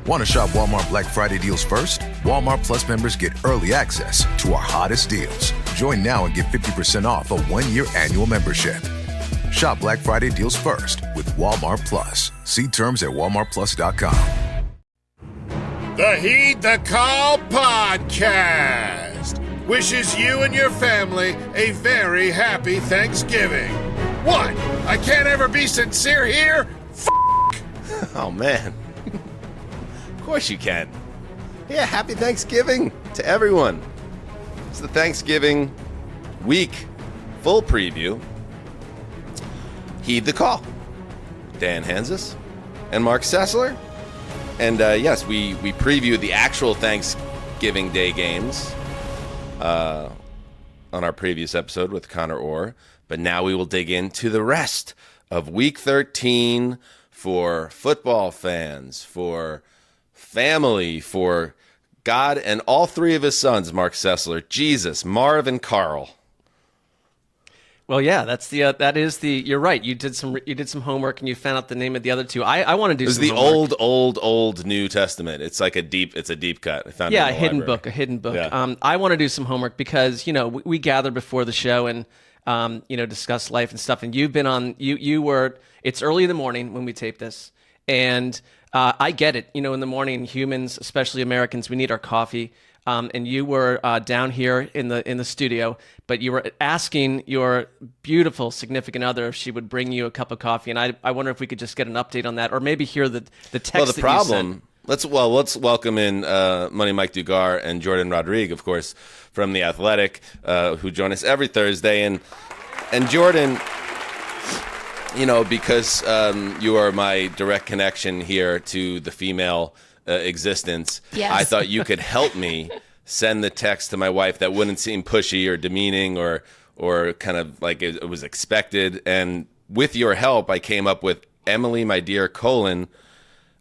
Want to shop Walmart Black Friday deals first? Walmart Plus members get early access to our hottest deals. Join now and get 50% off a 1-year annual membership. Shop Black Friday deals first with Walmart Plus. See terms at walmartplus.com. The Heed the Call podcast wishes you and your family a very happy Thanksgiving. What? I can't ever be sincere here? Oh, man. Of course you can. Yeah, happy Thanksgiving to everyone. It's the Thanksgiving week full preview. Heed the Call. Dan Hanzus and Marc Sessler. And yes, we previewed the actual Thanksgiving Day games on our previous episode with Connor Orr. But now we will dig into the rest of Week 13 for football fans, for family, for God and all three of his sons, Marc Sessler, Jesus, Marv, and Carl. Well, yeah, you're right. You did some homework and you found out the name of the other two. I want to do some homework. It's the old New Testament. It's like a deep cut. I found it in the a hidden book. Yeah. I want to do some homework because, we gathered before the show and, discuss life and stuff. And you've been on, it's early in the morning when we tape this. And I get it. In the morning, humans, especially Americans, we need our coffee. And you were down here in the studio, but you were asking your beautiful significant other if she would bring you a cup of coffee. And I wonder if we could just get an update on that, or maybe hear the text. Well, the that problem. You sent. Let's welcome in Money Mike Dugar and Jourdan Rodrigue, of course, from The Athletic, who join us every Thursday. And Jourdan, because you are my direct connection here to the female existence, yes. I thought you could help me send the text to my wife that wouldn't seem pushy or demeaning or kind of like it was expected. And with your help, I came up with Emily, my dear, :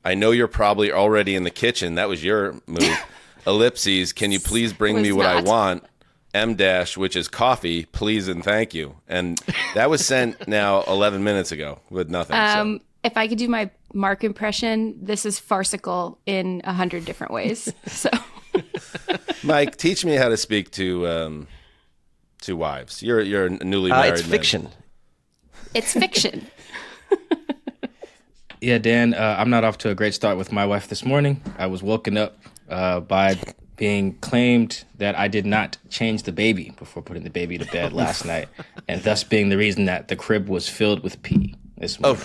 I know you're probably already in the kitchen. That was your move. Ellipses, can you please bring me what I want? M-, which is coffee, please and thank you. And that was sent now 11 minutes ago with nothing. So. If I could do my Mark impression, this is farcical in 100 different ways. So, Mike, teach me how to speak to wives. You're a newly married. It's fiction. It's fiction. Yeah, Dan, I'm not off to a great start with my wife this morning. I was woken up by being claimed that I did not change the baby before putting the baby to bed last night, and thus being the reason that the crib was filled with pee this morning.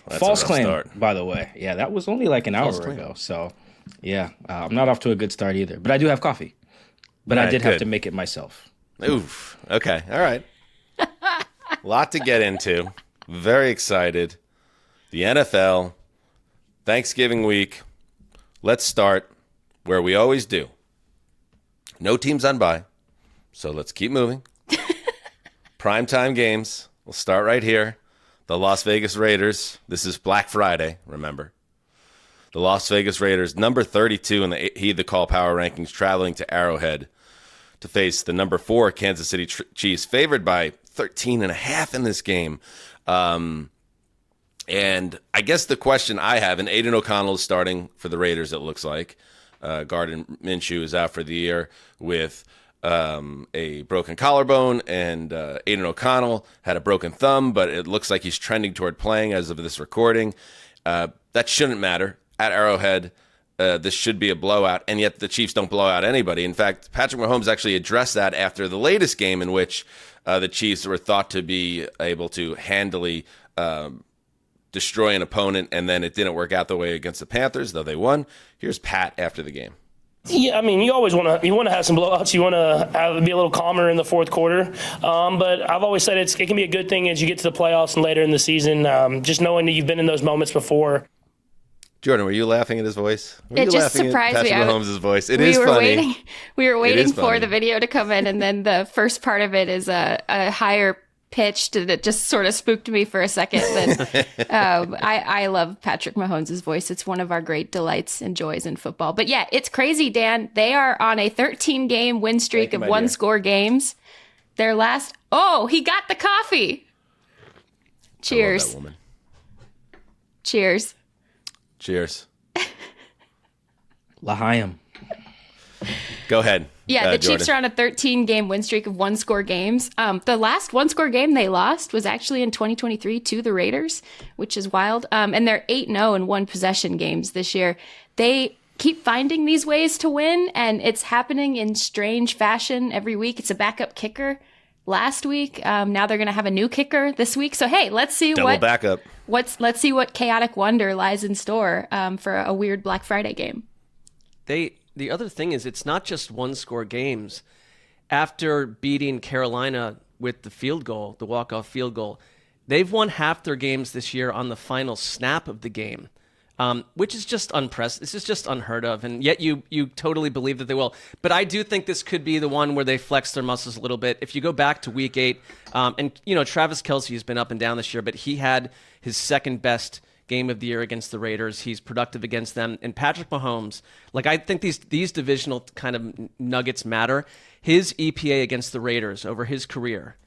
That's false a rough claim, start. By the way. Yeah, that was only like an hour ago. So, yeah, I'm not off to a good start either. But I do have coffee. But I did have to make it myself. Oof. Okay. All right. Lot to get into. Very excited. The NFL, Thanksgiving week. Let's start where we always do. No teams on bye, so let's keep moving. Primetime games. We'll start right here. The Las Vegas Raiders. This is Black Friday, remember. The Las Vegas Raiders, number 32 in the Heed the Call power rankings, traveling to Arrowhead to face the number 4 Kansas City Chiefs, favored by 13.5 in this game. And I guess the question I have, and Aiden O'Connell is starting for the Raiders, it looks like. Gardner Minshew is out for the year with a broken collarbone, and Aiden O'Connell had a broken thumb, but it looks like he's trending toward playing as of this recording. That shouldn't matter. At Arrowhead, this should be a blowout, and yet the Chiefs don't blow out anybody. In fact, Patrick Mahomes actually addressed that after the latest game in which the Chiefs were thought to be able to handily destroy an opponent, and then it didn't work out the way against the Panthers, though they won. Here's Pat after the game. Yeah, I mean, you always want to have some blowouts. You want to be a little calmer in the fourth quarter. But I've always said it can be a good thing as you get to the playoffs and later in the season. Just knowing that you've been in those moments before. Jordan, were you laughing at his voice? It just surprised me. Patrick Mahomes' voice. It is funny. We were waiting for the video to come in, and then the first part of it is a higher pitched that just sort of spooked me for a second. I love Patrick Mahomes' voice. It's one of our great delights and joys in football. But yeah, it's crazy, Dan. They are on a 13-game win streak of one-score games. Their last... Oh, he got the coffee. Cheers. I love that woman. Cheers. Cheers. L'Chaim. Go ahead. Yeah, the Jourdan. Chiefs are on a 13-game win streak of one-score games. The last one-score game they lost was actually in 2023 to the Raiders, which is wild. And they're 8-0 in one-possession games this year. They keep finding these ways to win, and it's happening in strange fashion every week. It's a backup kicker last week. Now they're going to have a new kicker this week. So, hey, let's see backup. Let's see what chaotic wonder lies in store for a weird Black Friday game. The other thing is, it's not just one-score games. After beating Carolina with the field goal, the walk-off field goal, they've won half their games this year on the final snap of the game, which is just unprecedented. This is just unheard of, and yet you totally believe that they will. But I do think this could be the one where they flex their muscles a little bit. If you go back to Week 8, and Travis Kelce has been up and down this year, but he had his second-best game of the year against the Raiders. He's productive against them. And Patrick Mahomes, I think these divisional kind of nuggets matter. His EPA against the Raiders over his career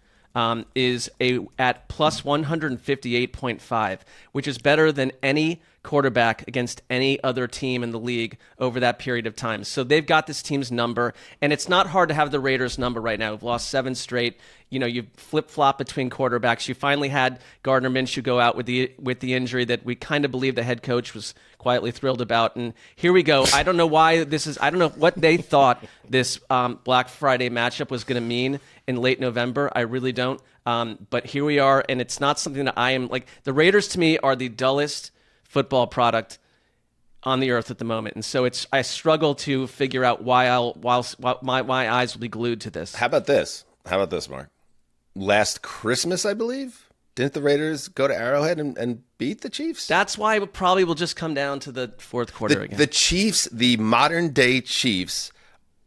is at plus 158.5, which is better than any quarterback against any other team in the league over that period of time. So they've got this team's number, and it's not hard to have the Raiders' number right now. We've lost 7 straight. You flip-flop between quarterbacks. You finally had Gardner Minshew go out with the injury that we kind of believe the head coach was quietly thrilled about. And here we go. I don't know why this is. I don't know what they thought this Black Friday matchup was going to mean in late November. I really don't. But here we are, and it's not something that I am like. The Raiders to me are the dullest football product on the earth at the moment, and so I struggle to figure out why my eyes will be glued to this. How about this, Mark? Last Christmas, I believe, didn't the Raiders go to Arrowhead and beat the Chiefs? That's why it probably will just come down to the fourth quarter again. The Chiefs, the modern day Chiefs,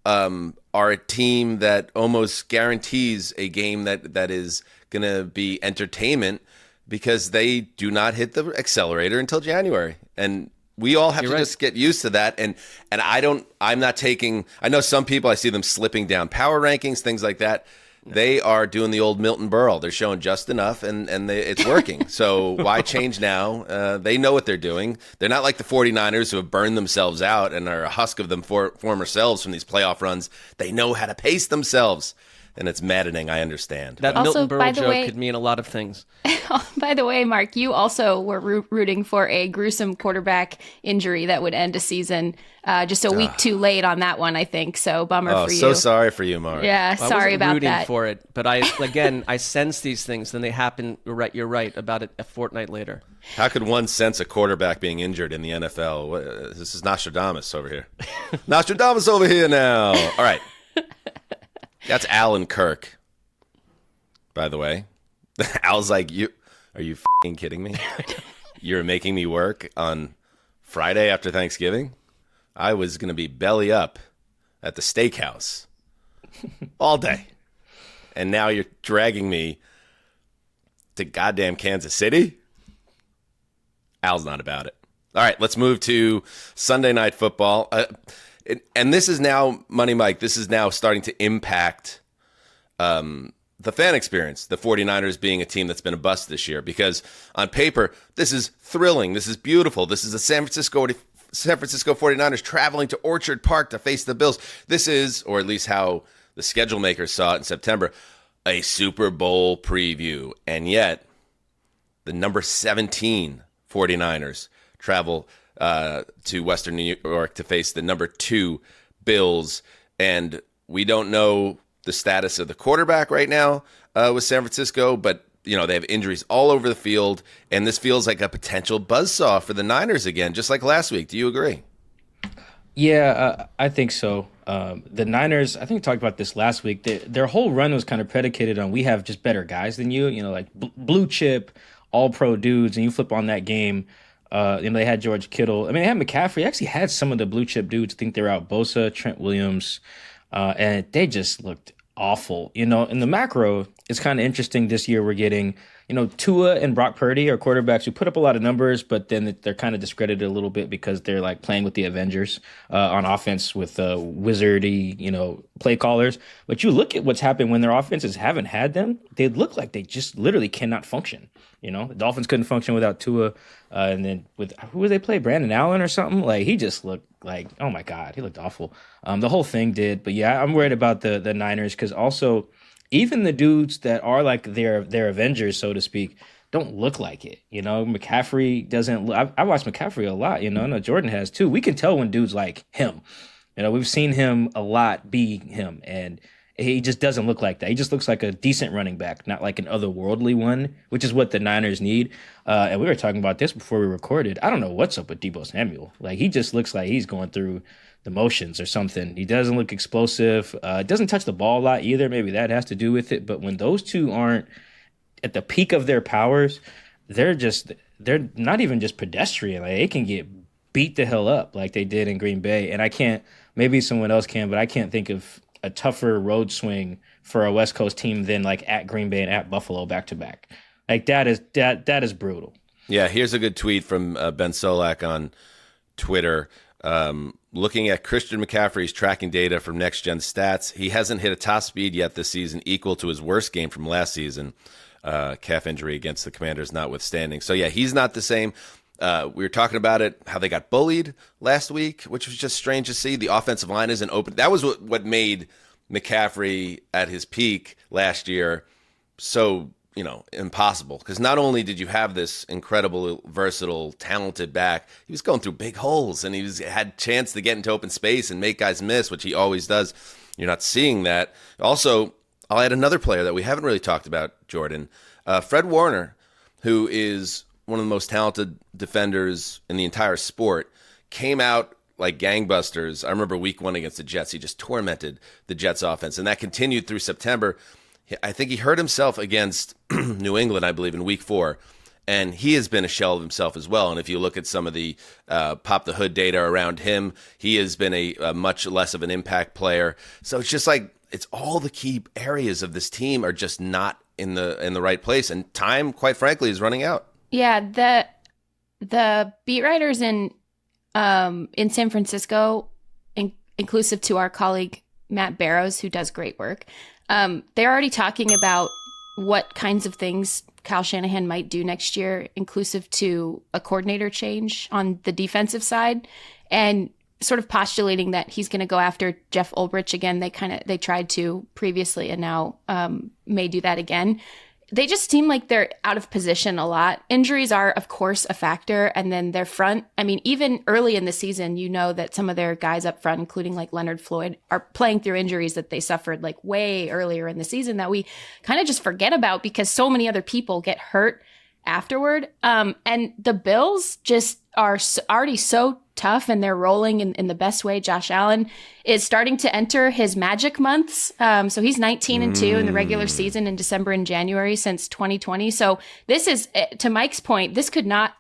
are a team that almost guarantees a game that is going to be entertainment, because they do not hit the accelerator until January. And we all have to just get used to that. And I'm not taking, I know some people, I see them slipping down power rankings, things like that. No. They are doing the old Milton Berle. They're showing just enough, and it's working. So why change now? They know what they're doing. They're not like the 49ers who have burned themselves out and are a husk of them former selves from these playoff runs. They know how to pace themselves. And it's maddening, I understand. That also, Milton Berle joke could mean a lot of things. By the way, Mark, you also were rooting for a gruesome quarterback injury that would end a season just a week too late on that one, I think. So bummer for you. So sorry for you, Mark. Yeah, well, sorry about that. I wasn't rooting for it, but I sense these things, then they happen. You're right about it a fortnight later. How could one sense a quarterback being injured in the NFL? This is Nostradamus over here. Nostradamus over here now. All right. That's Alan Kirk, by the way. Al's like, are you f***ing kidding me? You're making me work on Friday after Thanksgiving? I was going to be belly up at the steakhouse all day. And now you're dragging me to goddamn Kansas City? Al's not about it. All right, let's move to Sunday Night Football. And this is now, Money Mike, this is now starting to impact the fan experience, the 49ers being a team that's been a bust this year. Because on paper, this is thrilling. This is beautiful. This is the San Francisco 49ers traveling to Orchard Park to face the Bills. This is, or at least how the schedule makers saw it in September, a Super Bowl preview. And yet, the number 17 49ers travel to Western New York to face the number 2 Bills. And we don't know the status of the quarterback right now with San Francisco, but they have injuries all over the field, and this feels like a potential buzzsaw for the Niners again, just like last week. Do you agree? Yeah, I think so. The Niners, I think we talked about this last week. Their whole run was kind of predicated on we have just better guys than you, like blue chip, all-pro dudes, and you flip on that game. They had George Kittle. I mean, they had McCaffrey. They actually had some of the blue chip dudes. I think they were out Bosa, Trent Williams, and they just looked awful. In the macro, it's kind of interesting this year we're getting, Tua and Brock Purdy are quarterbacks who put up a lot of numbers, but then they're kind of discredited a little bit because they're like playing with the Avengers on offense with wizardy, play callers. But you look at what's happened when their offenses haven't had them, they look like they just literally cannot function. The Dolphins couldn't function without Tua. And then with who did they play? Brandon Allen or something? Like he just looked like, oh my God, he looked awful. The whole thing did. But yeah, I'm worried about the Niners because also even the dudes that are like their Avengers, so to speak, don't look like it. McCaffrey doesn't look, I watch McCaffrey a lot, and Jourdan has too. We can tell when dudes like him. We've seen him a lot be him, and he just doesn't look like that. He just looks like a decent running back, not like an otherworldly one, which is what the Niners need. And we were talking about this before we recorded. I don't know what's up with Deebo Samuel. Like, he just looks like he's going through the motions or something. He doesn't look explosive. Doesn't touch the ball a lot either. Maybe that has to do with it. But when those two aren't at the peak of their powers, they're not even just pedestrian. Like, they can get beat the hell up like they did in Green Bay. And maybe someone else can, but I can't think of a tougher road swing for a West Coast team than like at Green Bay and at Buffalo back to back. Like that is brutal. Yeah, here's a good tweet from Ben Solak on Twitter. Looking at Christian McCaffrey's tracking data from Next Gen Stats, he hasn't hit a top speed yet this season equal to his worst game from last season, calf injury against the Commanders notwithstanding. So yeah, he's not the same. We were talking about it, how they got bullied last week, which was just strange to see. The offensive line isn't open. That was what made McCaffrey at his peak last year so, impossible. Because not only did you have this incredible, versatile, talented back, he was going through big holes, and had chance to get into open space and make guys miss, which he always does. You're not seeing that. Also, I'll add another player that we haven't really talked about, Jourdan. Fred Warner, who is one of the most talented defenders in the entire sport, came out like gangbusters. I remember week 1 against the Jets. He just tormented the Jets offense, and that continued through September. I think he hurt himself against New England, I believe, in week 4, and he has been a shell of himself as well. And if you look at some of the pop the hood data around him, he has been a much less of an impact player. So it's just like it's all the key areas of this team are just not in the right place, and time, quite frankly, is running out. Yeah, the beat writers in San Francisco, inclusive to our colleague Matt Barrows, who does great work, they're already talking about what kinds of things Kyle Shanahan might do next year, inclusive to a coordinator change on the defensive side, and sort of postulating that he's going to go after Jeff Ulbrich again. They tried to previously, and now may do that again. They just seem like they're out of position a lot. Injuries are, of course, a factor. And then their front, even early in the season, that some of their guys up front, including like Leonard Floyd, are playing through injuries that they suffered like way earlier in the season that we kind of just forget about because so many other people get hurt afterward. And the Bills just are already so tough, and they're rolling in the best way. Josh Allen is starting to enter his magic months. So he's 19-2 in the regular season in December and January since 2020. So this is, to Mike's point, this could not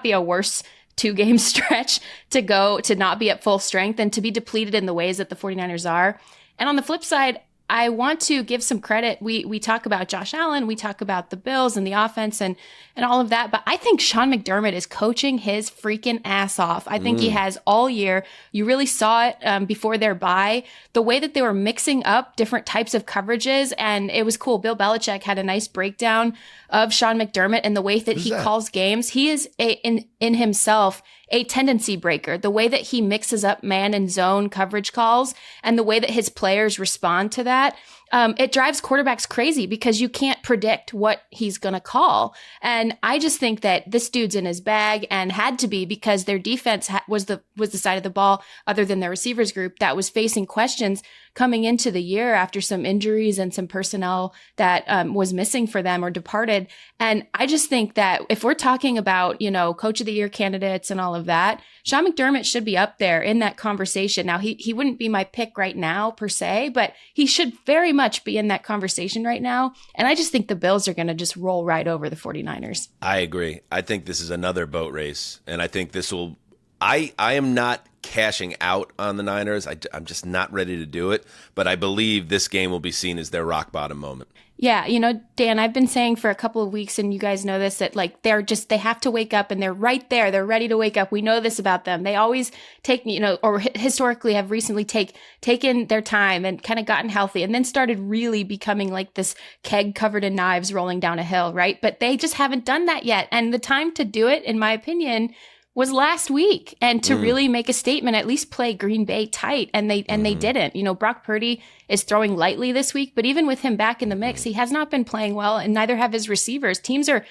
be a worse 2-game stretch to not be at full strength and to be depleted in the ways that the 49ers are. And on the flip side, I want to give some credit. We talk about Josh Allen, we talk about the Bills and the offense and all of that, but I think Sean McDermott is coaching his freaking ass off. I think he has all year. You really saw it before their bye, the way that they were mixing up different types of coverages, and it was cool. Bill Belichick had a nice breakdown of Sean McDermott and the way that he calls games. He is in himself a tendency breaker. The way that he mixes up man and zone coverage calls and the way that his players respond to that, it drives quarterbacks crazy because you can't predict what he's going to call. And I just think that this dude's in his bag, and had to be, because their defense was the side of the ball, other than their receivers group, that was facing questions coming into the year after some injuries and some personnel that was missing for them or departed. And I just think that if we're talking about, coach of the year candidates and all of that, Sean McDermott should be up there in that conversation. Now, he wouldn't be my pick right now per se, but he should very much be in that conversation right now. And I just think the Bills are going to just roll right over the 49ers. I agree. I think this is another boat race, and I think this will I am not cashing out on the Niners. I'm just not ready to do it, but I believe this game will be seen as their rock bottom moment. Yeah, Dan, I've been saying for a couple of weeks, and you guys know this, that like they have to wake up, and they're right there. They're ready to wake up. We know this about them. They always take, or historically have recently taken their time and kind of gotten healthy, and then started really becoming like this keg covered in knives rolling down a hill, right? But they just haven't done that yet. And the time to do it, in my opinion, was last week, and to really make a statement, at least play Green Bay tight, and they didn't. Brock Purdy is throwing lightly this week, but even with him back in the mix, he has not been playing well, and neither have his receivers. Teams are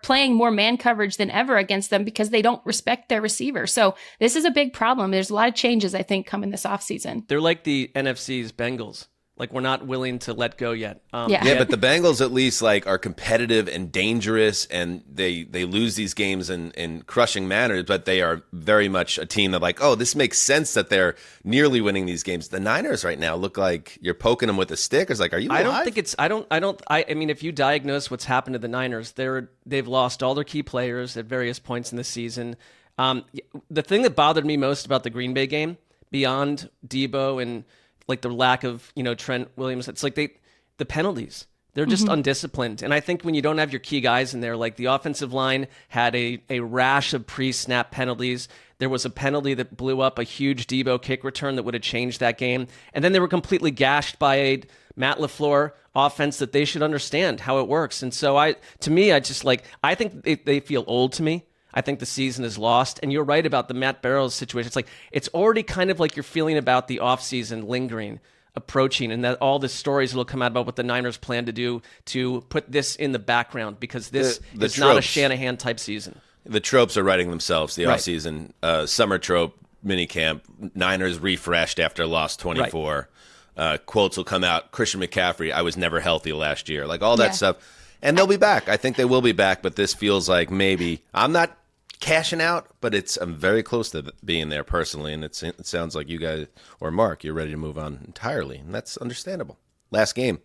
playing more man coverage than ever against them because they don't respect their receiver. So this is a big problem. There's a lot of changes, I think, coming this offseason. They're like the NFC's Bengals. Like, we're not willing to let go yet. Yeah, but the Bengals at least like are competitive and dangerous, and they lose these games in crushing manners, but they are very much a team that like, oh, this makes sense that they're nearly winning these games. The Niners right now look like you're poking them with a stick. It's like, are you alive? I don't think it's. I mean, if you diagnose what's happened to the Niners, they've lost all their key players at various points in the season. The thing that bothered me most about the Green Bay game, beyond Debo and like the lack of, Trent Williams, it's like the penalties. They're just undisciplined. And I think when you don't have your key guys in there, like the offensive line had a rash of pre-snap penalties. There was a penalty that blew up a huge Debo kick return that would have changed that game. And then they were completely gashed by a Matt LaFleur offense that they should understand how it works. And so I think they feel old to me. I think the season is lost. And you're right about the Matt Barrows situation. It's like, it's already kind of like you're feeling about the offseason lingering, approaching, and that all the stories will come out about what the Niners plan to do to put this in the background, because this is not a Shanahan type season. The tropes are writing themselves, the offseason. Summer trope, minicamp, Niners refreshed after loss 24. Right. Quotes will come out, Christian McCaffrey, I was never healthy last year. Like all that stuff. And they'll be back. I think they will be back, but this feels like maybe, I'm not cashing out, but I'm very close to being there personally, and it sounds like you guys, or Mark, you're ready to move on entirely, and that's understandable. Last game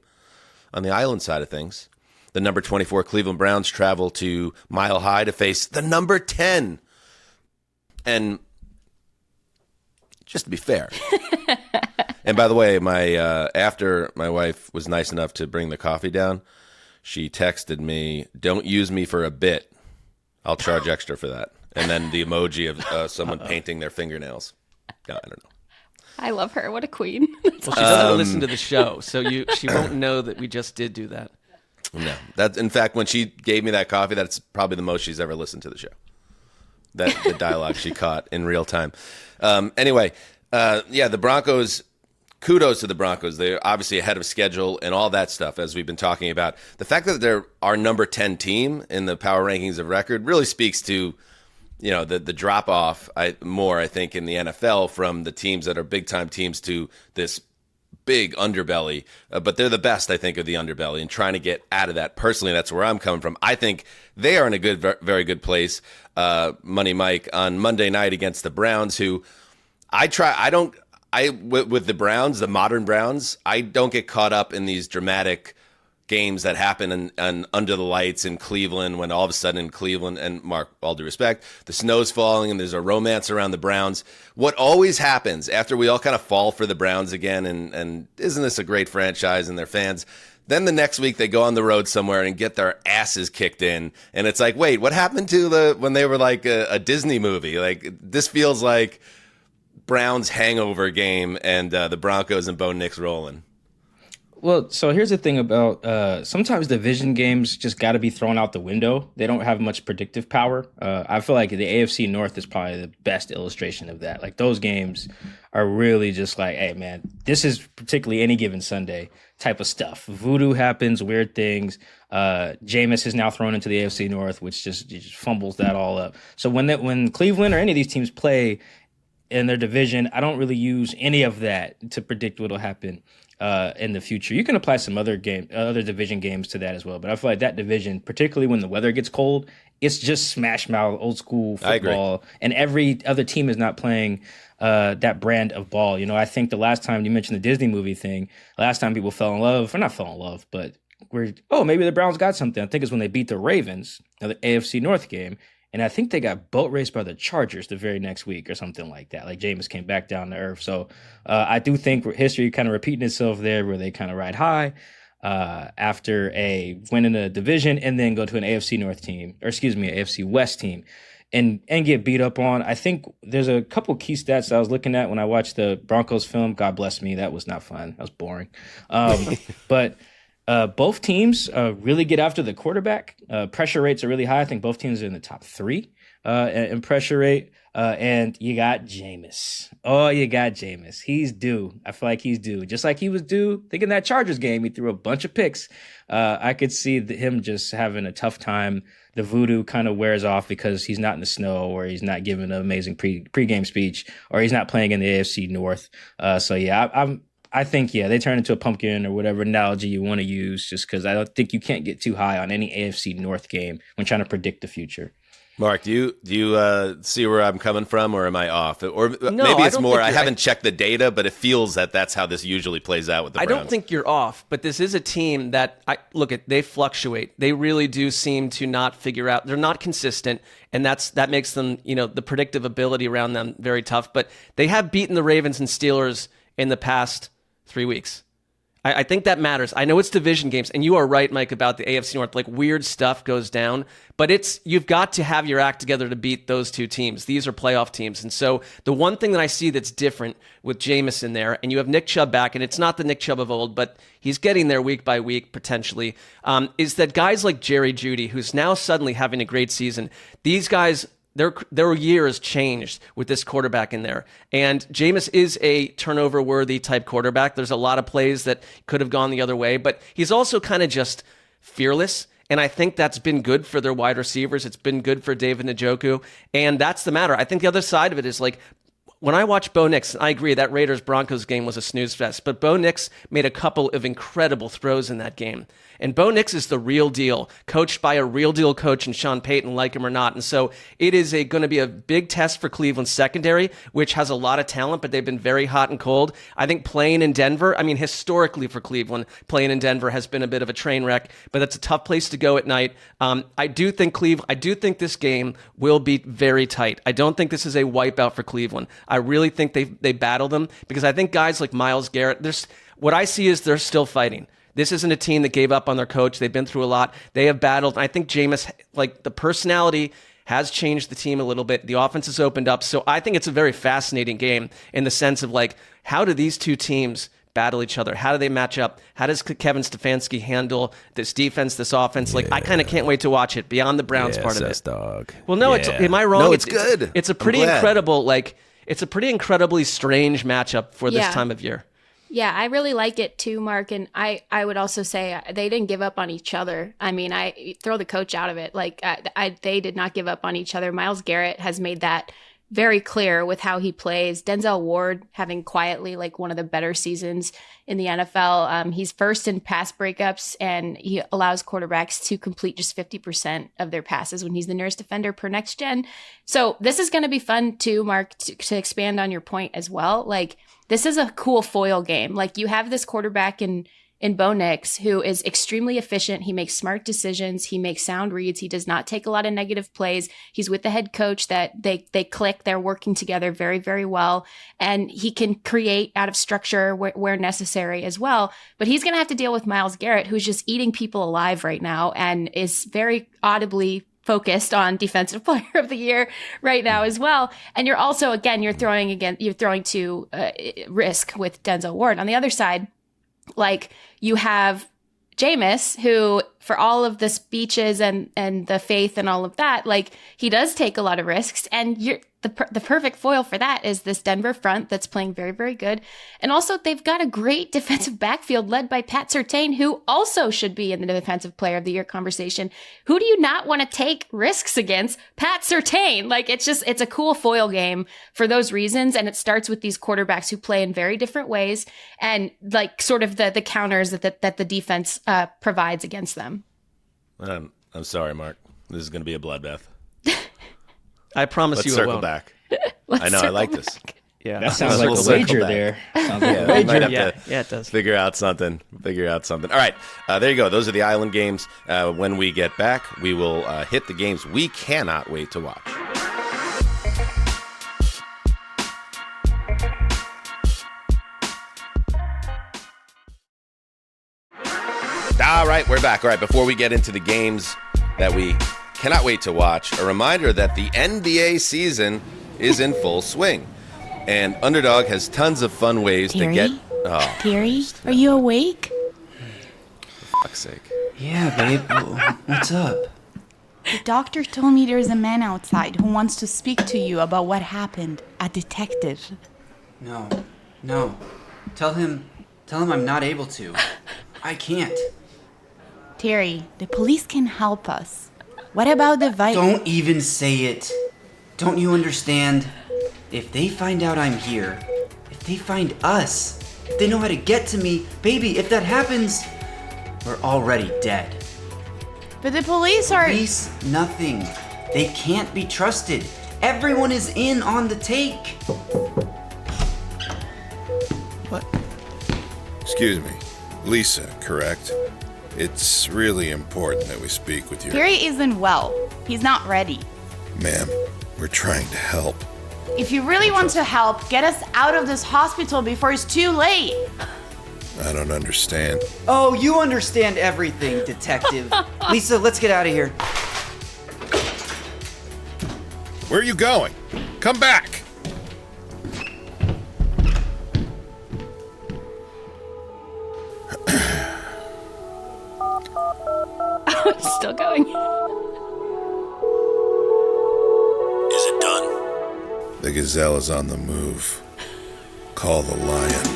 on the island side of things, the number 24 Cleveland Browns travel to Mile High to face the number 10. And just to be fair, and by the way, after my wife was nice enough to bring the coffee down, she texted me, "Don't use me for a bit. I'll charge extra for that." And then the emoji of someone painting their fingernails. I don't know. I love her. What a queen. Well, she doesn't listen to the show, so she won't know that we just did do that. No. In fact, when she gave me that coffee, that's probably the most she's ever listened to the show. The dialogue she caught in real time. Anyway, the Broncos, kudos to the Broncos. They're obviously ahead of schedule and all that stuff, as we've been talking about. The fact that they're our number 10 team in the power rankings of record really speaks to, the drop-off I think, in the NFL from the teams that are big-time teams to this big underbelly. But they're the best, I think, of the underbelly, and trying to get out of that. Personally, that's where I'm coming from. I think they are in a very good place, Money Mike, on Monday night against the Browns, who with the Browns, the modern Browns, I don't get caught up in these dramatic games that happen and under the lights in Cleveland, when all of a sudden in Cleveland, and Mark, all due respect, the snow's falling and there's a romance around the Browns. What always happens after we all kind of fall for the Browns again, and isn't this a great franchise and their fans, then the next week they go on the road somewhere and get their asses kicked in. And it's like, wait, what happened to when they were like a Disney movie? Like, this feels like Browns hangover game, and the Broncos and Bo Nix rolling. Well, so here's the thing about sometimes division games just got to be thrown out the window. They don't have much predictive power. I feel like the AFC North is probably the best illustration of that. Like, those games are really just like, hey, man, this is particularly any given Sunday type of stuff. Voodoo happens, weird things. Jameis is now thrown into the AFC North, which just fumbles that all up. So when Cleveland or any of these teams play in their division, I don't really use any of that to predict what will happen in the future. You can apply some other division games to that as well, but I feel like that division, particularly when the weather gets cold, it's just smash mouth, old school football, and every other team is not playing that brand of ball. I think the last time you mentioned the Disney movie thing, last time people fell in love, or not fell in love, but maybe the Browns got something. I think it's when they beat the Ravens, the AFC North game. And I think they got boat raced by the Chargers the very next week or something like that. Like, Jameis came back down to earth. So I do think history kind of repeating itself there, where they kind of ride high. after a win in the division and then go to an AFC North team, or excuse me, an AFC West team, and get beat up on. I think there's a couple key stats that I was looking at when I watched the Broncos film. God bless me, that was not fun. That was boring. But both teams really get after the quarterback. Pressure rates are really high. I think both teams are in the top 3 in pressure rate. And you got Jameis. Oh, you got Jameis. He's due. I feel like he's due. Just like he was due. I think in that Chargers game, he threw a bunch of picks. I could see him just having a tough time. The voodoo kind of wears off because he's not in the snow, or he's not giving an amazing pregame speech, or he's not playing in the AFC North. So yeah, I think, yeah, they turn into a pumpkin or whatever analogy you want to use, just because I don't think you can't get too high on any AFC North game when trying to predict the future. Mark, do you see where I'm coming from, or am I off? Or No, maybe it's more, I you're haven't checked the data, but it feels that that's how this usually plays out with the Browns. I don't think you're off, but this is a team that, they fluctuate. They really do seem to not figure out. They're not consistent, and that makes them, the predictive ability around them very tough. But they have beaten the Ravens and Steelers in the past 3 weeks. I think that matters. I know it's division games, and you are right, Mike, about the AFC North. Like, weird stuff goes down, but you've got to have your act together to beat those two teams. These are playoff teams. And so the one thing that I see that's different with Jameis in there, and you have Nick Chubb back, and it's not the Nick Chubb of old, but he's getting there week by week, potentially, is that guys like Jerry Jeudy, who's now suddenly having a great season, these guys, their year has changed with this quarterback in there. And Jameis is a turnover-worthy type quarterback. There's a lot of plays that could have gone the other way, but he's also kind of just fearless. And I think that's been good for their wide receivers. It's been good for David Njoku. And that's the matter. I think the other side of it is, like, when I watch Bo Nix, I agree that Raiders-Broncos game was a snooze fest, but Bo Nix made a couple of incredible throws in that game. And Bo Nix is the real deal, coached by a real deal coach in Sean Payton, like him or not. And so it is going to be a big test for Cleveland's secondary, which has a lot of talent, but they've been very hot and cold. I think playing in Denver, historically for Cleveland, playing in Denver has been a bit of a train wreck, but that's a tough place to go at night. I do think this game will be very tight. I don't think this is a wipeout for Cleveland. I really think they battle them, because I think guys like Myles Garrett, what I see is they're still fighting. This isn't a team that gave up on their coach. They've been through a lot. They have battled. I think Jameis, the personality has changed the team a little bit. The offense has opened up. So I think it's a very fascinating game in the sense of, how do these two teams battle each other? How do they match up? How does Kevin Stefanski handle this defense, this offense? I kind of can't wait to watch it beyond the Browns part of it. Dog. Well, no, am I wrong? No, it's good. It's a pretty incredible, it's a pretty incredibly strange matchup for this time of year. Yeah, I really like it too, Mark. And I would also say they didn't give up on each other. I throw the coach out of it. They did not give up on each other. Myles Garrett has made that very clear with how he plays. Denzel Ward having quietly one of the better seasons in the NFL. He's first in pass breakups, and he allows quarterbacks to complete just 50% of their passes when he's the nearest defender per next gen. So this is going to be fun too, Mark, to expand on your point as well. This is a cool foil game. You have this quarterback in Bo Nix, who is extremely efficient. He makes smart decisions. He makes sound reads. He does not take a lot of negative plays. He's with the head coach that they click. They're working together very, very well. And he can create out of structure where necessary as well. But he's going to have to deal with Myles Garrett, who's just eating people alive right now and is very audibly focused on Defensive Player of the Year right now as well. And you're also, you're throwing to risk with Denzel Ward. On the other side, you have Jameis, who, for all of the speeches and the faith and all of that, he does take a lot of risks. And the perfect foil for that is this Denver front that's playing very, very good. And also, they've got a great defensive backfield led by Pat Surtain, who also should be in the Defensive Player of the Year conversation. Who do you not want to take risks against? Pat Surtain. It's a cool foil game for those reasons. And it starts with these quarterbacks who play in very different ways and sort of the counters that the defense provides against them. I'm sorry, Mark. This is going to be a bloodbath. I promise you it won't. Let's circle back. I know, I like this. Yeah, that sounds like a wager there. We might have to it does. figure out something. All right, there you go. Those are the island games. When we get back, we will hit the games we cannot wait to watch. All right, we're back. All right, before we get into the games that we cannot wait to watch, a reminder that the NBA season is in full swing. And Underdog has tons of fun ways to get... Oh, Terry, are you awake? for fuck's sake. Yeah, babe. What's up? The doctor told me there's a man outside who wants to speak to you about what happened. A detective. No. Tell him I'm not able to. I can't. Terry, the police can help us. What about the Vikings? Don't even say it. Don't you understand? If they find out I'm here, if they find us, if they know how to get to me, baby, if that happens, we're already dead. But the police are... Police, nothing. They can't be trusted. Everyone is in on the take. What? Excuse me. Lisa, correct? It's really important that we speak with you. Terry isn't well. He's not ready. Ma'am, we're trying to help. If you really want to help, get us out of this hospital before it's too late. I don't understand. Oh, you understand everything, detective. Lisa, let's get out of here. Where are you going? Come back! Oh, it's still going. Is it done? The gazelle is on the move. Call the lion.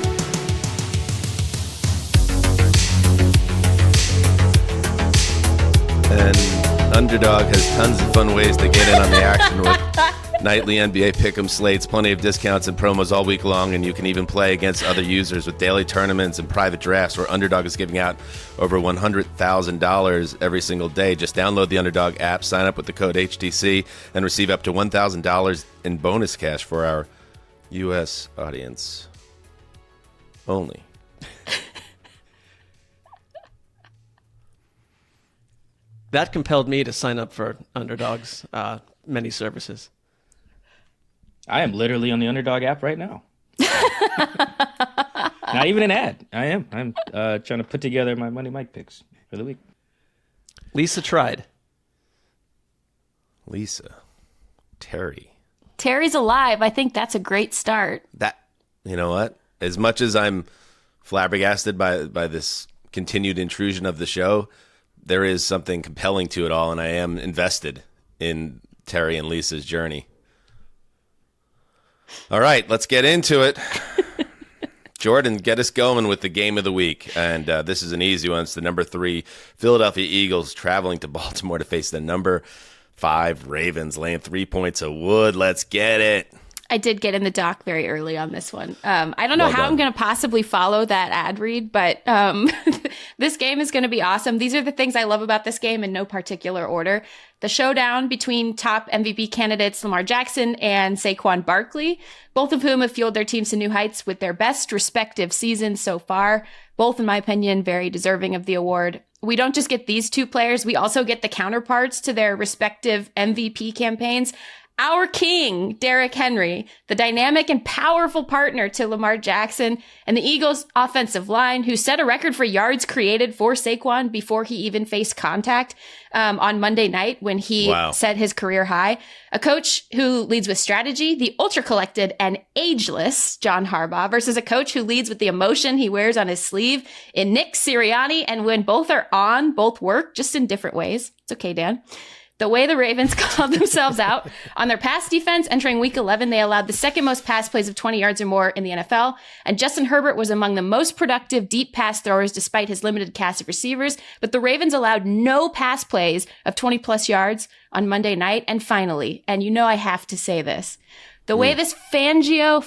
And Underdog has tons of fun ways to get in on the action with nightly NBA pick'em slates, plenty of discounts and promos all week long, and you can even play against other users with daily tournaments and private drafts where Underdog is giving out over $100,000 every single day. Just download the Underdog app, sign up with the code HTC, and receive up to $1,000 in bonus cash for our U.S. audience only. That compelled me to sign up for Underdog's many services. I am literally on the Underdog app right now. Not even an ad. I am. I'm trying to put together my Money Mike picks for the week. Lisa tried. Lisa. Terry. Terry's alive. I think that's a great start. That, you know what? As much as I'm flabbergasted by this continued intrusion of the show, there is something compelling to it all, and I am invested in Terry and Lisa's journey. All right, let's get into it. Jourdan, get us going with the game of the week. And this is an easy one. It's the number 3 Philadelphia Eagles traveling to Baltimore to face the number 5 Ravens, laying 3 points of wood. Let's get it. I did get in the dock very early on this one. I don't know how I'm going to possibly follow that ad read, but this game is going to be awesome. These are the things I love about this game in no particular order. The showdown between top MVP candidates Lamar Jackson and Saquon Barkley, both of whom have fueled their teams to new heights with their best respective seasons so far. Both, in my opinion, very deserving of the award. We don't just get these two players, we also get the counterparts to their respective MVP campaigns. Our king, Derrick Henry, the dynamic and powerful partner to Lamar Jackson, and the Eagles' offensive line, who set a record for yards created for Saquon before he even faced contact on Monday night when he set his career high. A coach who leads with strategy, the ultra-collected and ageless John Harbaugh, versus a coach who leads with the emotion he wears on his sleeve in Nick Sirianni, and when both are on, both work, just in different ways. It's okay, Dan. The way the Ravens called themselves out on their pass defense entering Week 11, they allowed the second most pass plays of 20 yards or more in the NFL, and Justin Herbert was among the most productive deep pass throwers despite his limited cast of receivers, but the Ravens allowed no pass plays of 20-plus yards on Monday night. And finally, and you know I have to say this, the way this Fangio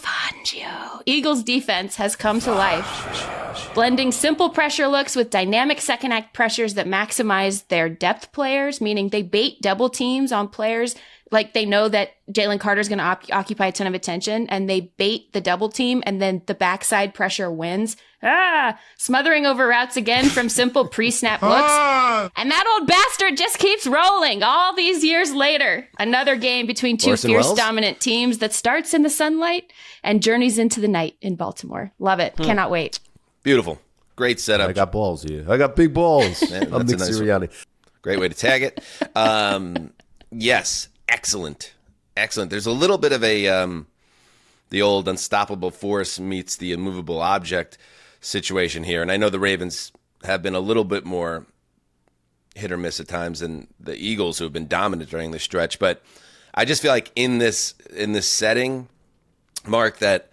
Eagles defense has come to life, blending simple pressure looks with dynamic second act pressures that maximize their depth players, meaning they bait double teams on players like they know that Jalen Carter's going to occupy a ton of attention, and they bait the double team, and then the backside pressure wins. Smothering over routes again from simple pre-snap looks. And that old bastard just keeps rolling all these years later. Another game between two fierce dominant teams that starts in the sunlight and journeys into the night in Baltimore. Love it. Cannot wait. Beautiful. Great setup. I got balls here. I got big balls. Yeah, I'm Nick Sirianni. Great way to tag it. Yes, excellent. There's a little bit of a the old unstoppable force meets the immovable object situation here, and I know the Ravens have been a little bit more hit or miss at times than the Eagles, who have been dominant during this stretch. But I just feel like in this setting, Mark, that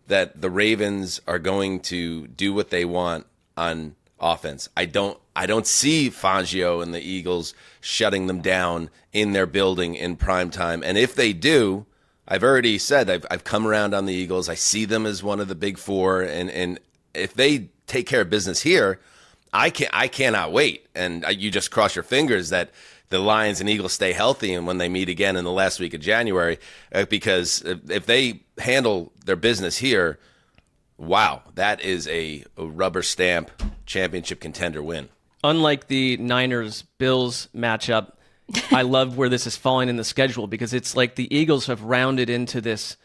the Ravens are going to do what they want on offense. I don't see Fangio and the Eagles shutting them down in their building in prime time. And if they do, I've already said I've come around on the Eagles. I see them as one of the big four, and if they take care of business here, I cannot wait. And you just cross your fingers that the Lions and Eagles stay healthy and when they meet again in the last week of January, because if they handle their business here, wow, that is a rubber stamp championship contender win. Unlike the Niners-Bills matchup, I love where this is falling in the schedule, because it's like the Eagles have rounded into this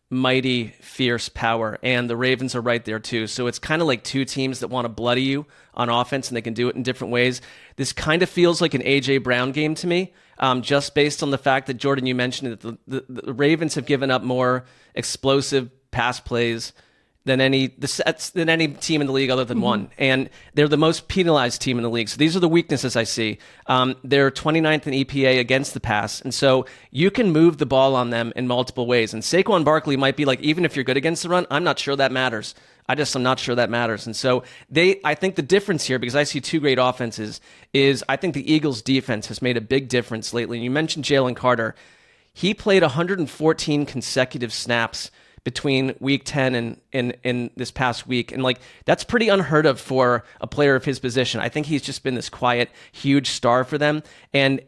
mighty, fierce power, and the Ravens are right there too. So it's kind of like two teams that want to bloody you on offense, and they can do it in different ways. This kind of feels like an A.J. Brown game to me, just based on the fact that, Jourdan, you mentioned that the Ravens have given up more explosive pass plays than any team in the league other than one. And they're the most penalized team in the league. So these are the weaknesses I see. They're 29th in EPA against the pass. And so you can move the ball on them in multiple ways. And Saquon Barkley might be like, even if you're good against the run, I'm not sure that matters. I'm not sure that matters. And so I think the difference here, because I see two great offenses, is I think the Eagles defense has made a big difference lately. And you mentioned Jalen Carter. He played 114 consecutive snaps between week 10 and this past week. And that's pretty unheard of for a player of his position. I think he's just been this quiet, huge star for them. And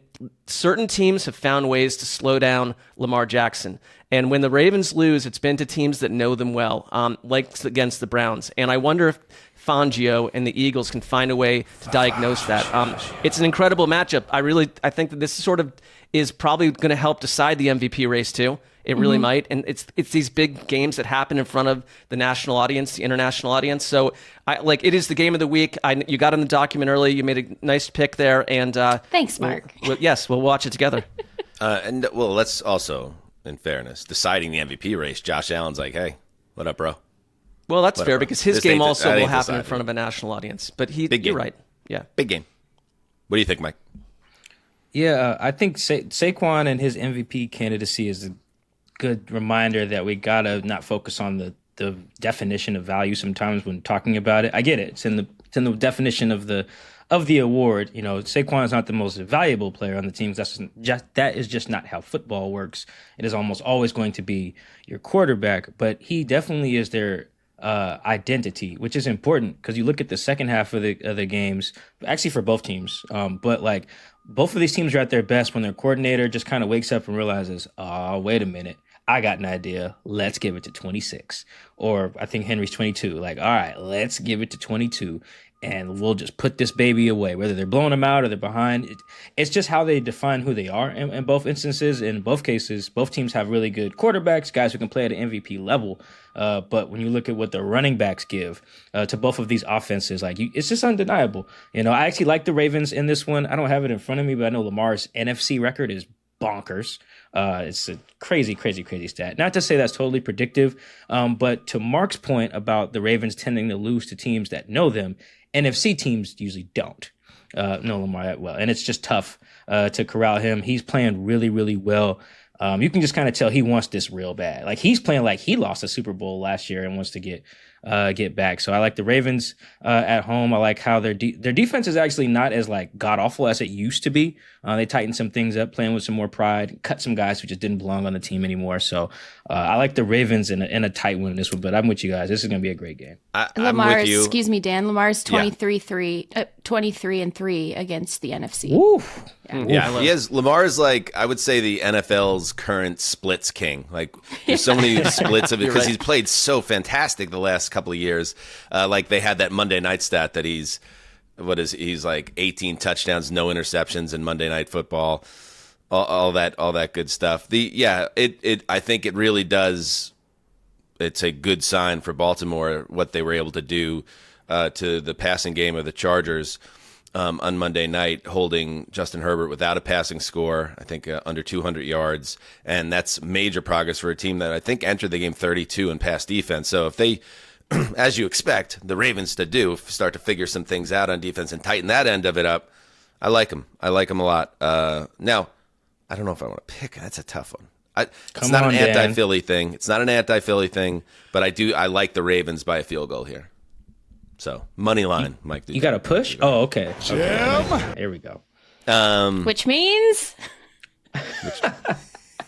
certain teams have found ways to slow down Lamar Jackson. And when the Ravens lose, it's been to teams that know them well, like against the Browns. And I wonder if Fangio and the Eagles can find a way to diagnose that. It's an incredible matchup. I think that this sort of is probably going to help decide the MVP race too. It really might. And it's these big games that happen in front of the national audience, the international audience. So it is the game of the week. You got in the document early. You made a nice pick there. And thanks, Mark. We'll watch it together. Let's also, in fairness, deciding the MVP race, Josh Allen's like, hey, what up, bro? Well, that's fair, because his game also will happen in front of a national audience. But you're right. Yeah. Big game. What do you think, Mike? Yeah, I think Saquon and his MVP candidacy is a good reminder that we gotta not focus on the definition of value sometimes when talking about it. I get it. It's in the definition of the award. You know, Saquon is not the most valuable player on the team. That is just not how football works. It is almost always going to be your quarterback, but he definitely is their identity, which is important because you look at the second half of the games, actually for both teams, but both of these teams are at their best when their coordinator just kind of wakes up and realizes, oh, wait a minute, I got an idea. Let's give it to 26. Or I think Henry's 22. All right, let's give it to 22. And we'll just put this baby away, whether they're blowing them out or they're behind. It's just how they define who they are in both instances. In both cases, both teams have really good quarterbacks, guys who can play at an MVP level. But when you look at what the running backs give to both of these offenses, it's just undeniable. You know, I actually like the Ravens in this one. I don't have it in front of me, but I know Lamar's NFC record is bonkers. It's a crazy, crazy, crazy stat. Not to say that's totally predictive, but to Mark's point about the Ravens tending to lose to teams that know them, NFC teams usually don't know Lamar that well. And it's just tough to corral him. He's playing really, really well. You can just kind of tell he wants this real bad. He's playing like he lost a Super Bowl last year and wants to get back. So I like the Ravens at home. I like how their defense is actually not as god awful as it used to be. They tightened some things up, playing with some more pride, cut some guys who just didn't belong on the team anymore. So I like the Ravens in a tight win in this one. But I'm with you guys. This is going to be a great game. Lamar's 23-3 against the NFC. Woo. Yeah, he has. Lamar's I would say the NFL's current splits king. There's so many splits of it because he's played so fantastic the last couple of years. They had that Monday night stat that he's 18 touchdowns, no interceptions in Monday Night Football, all that good stuff. I think it really does. It's a good sign for Baltimore what they were able to do to the passing game of the Chargers on Monday night, holding Justin Herbert without a passing score, I think under 200 yards. And that's major progress for a team that I think entered the game 32 in pass defense. So if they, as you expect, the Ravens to do, start to figure some things out on defense and tighten that end of it up, I like them. I like them a lot. Now, I don't know if I want to pick. That's a tough one. It's not an anti-Philly thing. It's not an anti-Philly thing, but I like the Ravens by a field goal here. So, money line, Mike. You got a push? Oh, okay. Okay. Here we go. Which means?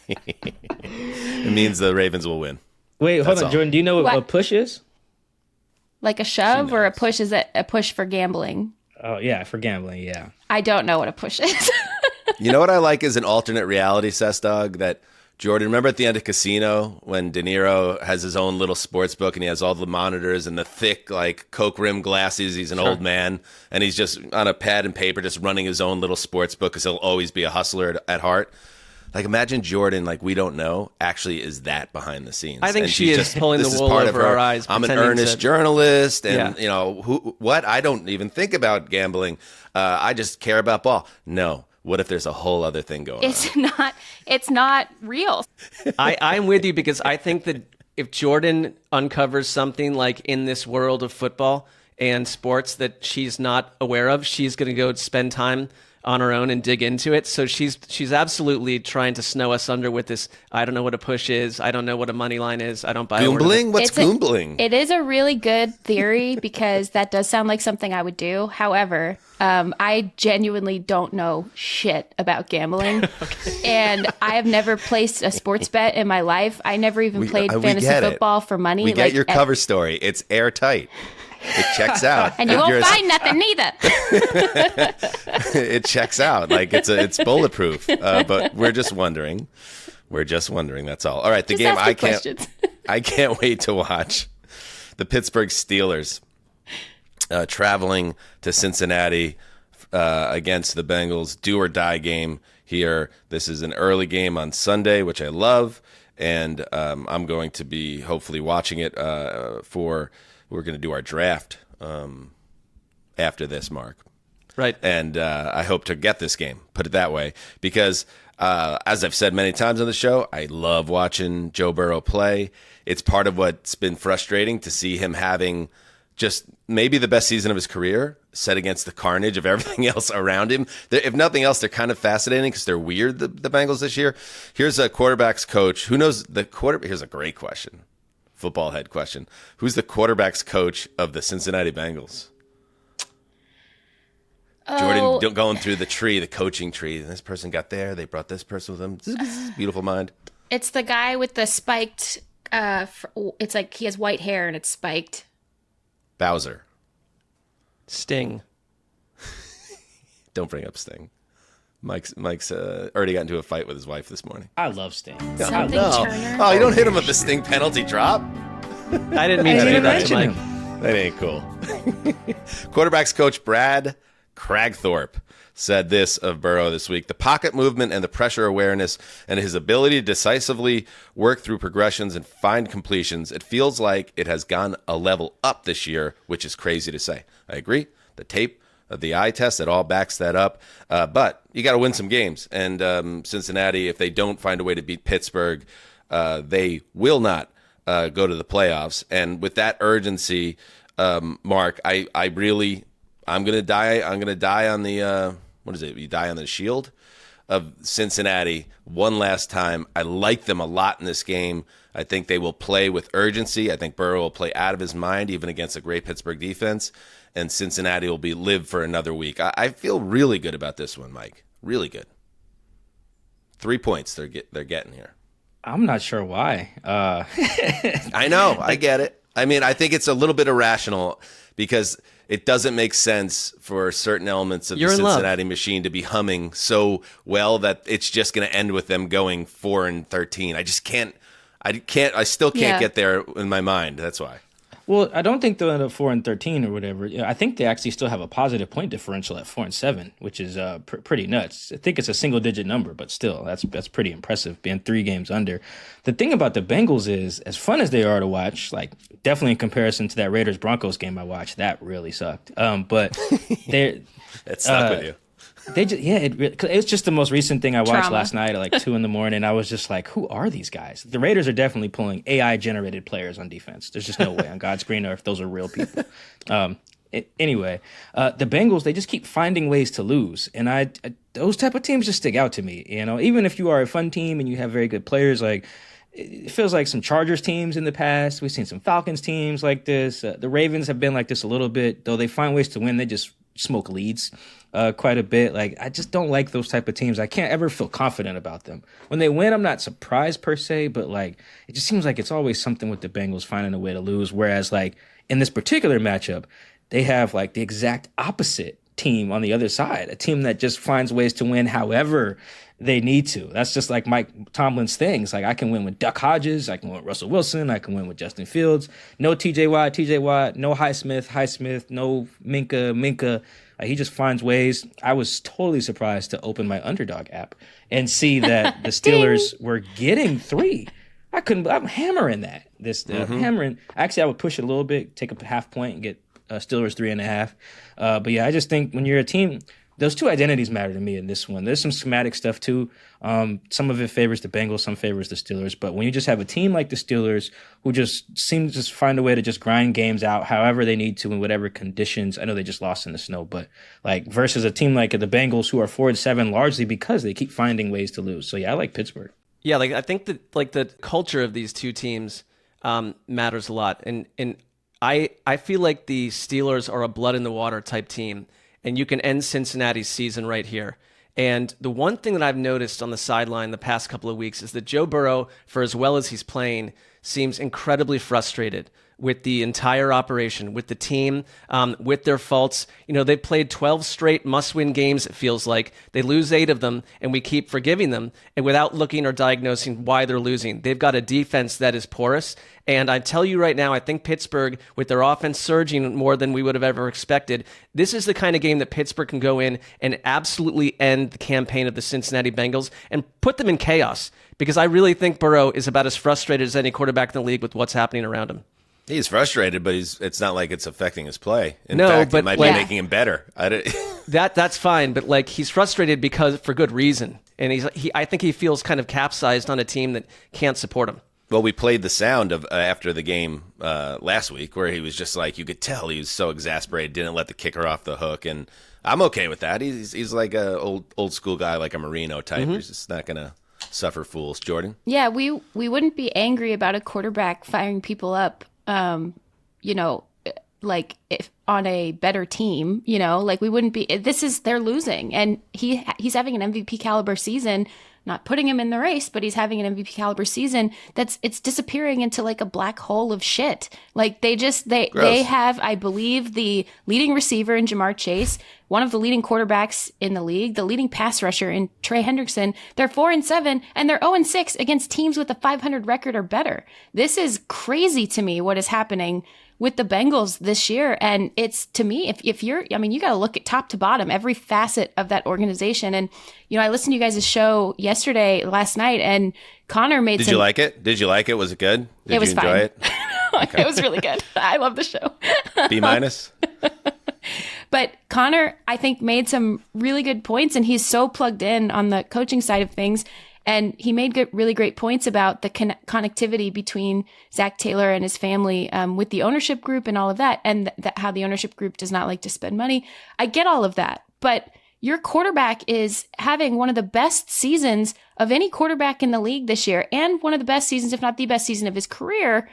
It means the Ravens will win. Wait, hold on, Jourdan. Do you know what a push is? Like a shove or a push? Is it a push for gambling? Oh, yeah, for gambling, yeah. I don't know what a push is. You know what I like is an alternate reality, Sessdog, that Jourdan, remember at the end of Casino when De Niro has his own little sports book and he has all the monitors and the thick, like, Coke rim glasses? He's an old man and he's just on a pad and paper just running his own little sports book because he'll always be a hustler at heart. Like, imagine Jourdan, like, we don't know, actually is that behind the scenes. I think and she is just pulling the wool over our eyes. I'm an earnest journalist and, you know, what? I don't even think about gambling. I just care about ball. No. What if there's a whole other thing going on? It's not real. I'm with you because I think that if Jourdan uncovers something like in this world of football and sports that she's not aware of, she's going to go spend time on her own and dig into it. So she's absolutely trying to snow us under with this. I don't know what a push is. I don't know what a money line is. I don't buy Goombling? What's Goombling? It is a really good theory because that does sound like something I would do. However, I genuinely don't know shit about gambling. And I have never placed a sports bet in my life. I never even played fantasy football for money. We get your cover story. It's airtight. It checks out. And you won't find nothing neither. It checks out. Like it's bulletproof. But we're just wondering. That's all. All right, the game I can't wait to watch. The Pittsburgh Steelers traveling to Cincinnati against the Bengals. Do or die game here. This is an early game on Sunday, which I love. And I'm going to be hopefully watching it we're going to do our draft after this, Mark. Right. And I hope to get this game, put it that way, because as I've said many times on the show, I love watching Joe Burrow play. It's part of what's been frustrating to see him having just maybe the best season of his career set against the carnage of everything else around him. If nothing else, they're kind of fascinating because they're weird, the Bengals this year. Here's a quarterback's coach. Who knows the quarterback? Here's a great question. Football head question. Who's the quarterback's coach of the Cincinnati Bengals? Jourdan going through the coaching tree. This person got there. They brought this person with them. Beautiful mind. It's the guy with the spiked, it's like he has white hair and it's spiked. Bowser. Sting. Don't bring up Sting. Mike's already got into a fight with his wife this morning. I love Sting. Something Turner. Oh, you don't hit him with the Sting penalty drop? I didn't mean to do that to Mike. That ain't cool. Quarterbacks coach Brad Cragthorpe said this of Burrow this week: the pocket movement and the pressure awareness and his ability to decisively work through progressions and find completions, it feels like it has gone a level up this year, which is crazy to say. I agree. The tape, the eye test, it all backs that up. But you got to win some games. And Cincinnati, if they don't find a way to beat Pittsburgh, they will not go to the playoffs. And with that urgency, Mark, I'm going to die. I'm going to die on the what is it? You die on the shield of Cincinnati one last time. I like them a lot in this game. I think they will play with urgency. I think Burrow will play out of his mind, even against a great Pittsburgh defense. And Cincinnati will live for another week. I feel really good about this one, Mike. Really good. 3 points they're getting here. I'm not sure why. I know. I get it. I mean, I think it's a little bit irrational because it doesn't make sense for certain elements of the Cincinnati machine to be humming so well that it's just going to end with them going 4-13. I just can't. I still can't get there in my mind. That's why. Well, I don't think they'll end up 4-13 or whatever. I think they actually still have a positive point differential at 4-7, which is pretty nuts. I think it's a single-digit number, but still, that's pretty impressive, being 3 games under. The thing about the Bengals is, as fun as they are to watch, like definitely in comparison to that Raiders-Broncos game I watched, that really sucked. But they're It stuck with you. They just, it's just the most recent thing I watched Trauma. last night at like 2 a.m. I was just like, who are these guys? The Raiders are definitely pulling AI generated players on defense. There's just no way on God's green earth those are real people. Anyway, the Bengals, they just keep finding ways to lose, and I those type of teams just stick out to me. You know, even if you are a fun team and you have very good players, like it feels like some Chargers teams in the past. We've seen some Falcons teams like this. The Ravens have been like this a little bit, though they find ways to win. They just smoke leads quite a bit. Like, I just don't like those type of teams. I can't ever feel confident about them. When they win, I'm not surprised per se, but like, it just seems like it's always something with the Bengals finding a way to lose. Whereas like in this particular matchup, they have like the exact opposite team on the other side, a team that just finds ways to win however they need to. That's just like Mike Tomlin's things. Like, I can win with Duck Hodges, I can win with Russell Wilson, I can win with Justin Fields. No TJ Watt, no Highsmith, no Minka. He just finds ways. I was totally surprised to open my Underdog app and see that the Steelers were getting 3. I'm hammering that. Hammering. Actually, I would push it a little bit, take a half point and get Steelers 3.5. But yeah, I just think when you're a team, those two identities matter to me in this one. There's some schematic stuff too. Some of it favors the Bengals, some favors the Steelers. But when you just have a team like the Steelers who just seem to just find a way to just grind games out however they need to in whatever conditions. I know they just lost in the snow, but like versus a team like the Bengals who are 4-7 largely because they keep finding ways to lose. So yeah, I like Pittsburgh. Yeah, like I think that like the culture of these two teams matters a lot, and I feel like the Steelers are a blood in the water type team, and you can end Cincinnati's season right here. And the one thing that I've noticed on the sideline the past couple of weeks is that Joe Burrow, for as well as he's playing, seems incredibly frustrated with the entire operation, with the team, with their faults. You know, they've played 12 straight must-win games, it feels like. They lose 8 of them, and we keep forgiving them, and without looking or diagnosing why they're losing. They've got a defense that is porous, and I tell you right now, I think Pittsburgh, with their offense surging more than we would have ever expected, this is the kind of game that Pittsburgh can go in and absolutely end the campaign of the Cincinnati Bengals and put them in chaos, because I really think Burrow is about as frustrated as any quarterback in the league with what's happening around him. He's frustrated, but it's not like it's affecting his play. In No, fact, but it might like- be making him better. That's fine, but like he's frustrated because for good reason, and I think he feels kind of capsized on a team that can't support him. Well, we played the sound of after the game last week where he was just like, you could tell he was so exasperated, didn't let the kicker off the hook, and I'm okay with that. He's like a old school guy, like a Marino type. He's just not gonna suffer fools. Jourdan? Yeah, we wouldn't be angry about a quarterback firing people up, you know, like if on a better team, you know, like we wouldn't be. They're losing, and he's having an MVP caliber season. Not putting him in the race, but he's having an MVP caliber season. It's disappearing into like a black hole of shit. Like they have, I believe, the leading receiver in Jamar Chase, one of the leading quarterbacks in the league, the leading pass rusher in Trey Hendrickson. They're 4-7 and they're 0-6 against teams with a 500 record or better. This is crazy to me what is happening with the Bengals this year. And it's, to me, if you're, I mean, you got to look at top to bottom, every facet of that organization. And, you know, I listened to you guys' show last night, and Connor made Did you like it? Was it good? Did It was you enjoy fine. it? It was really good. I love the show. B-? But Connor, I think, made some really good points, and he's so plugged in on the coaching side of things. And he made really great points about the connectivity between Zach Taylor and his family with the ownership group and all of that, and how the ownership group does not like to spend money. I get all of that, but your quarterback is having one of the best seasons of any quarterback in the league this year, and one of the best seasons, if not the best season of his career.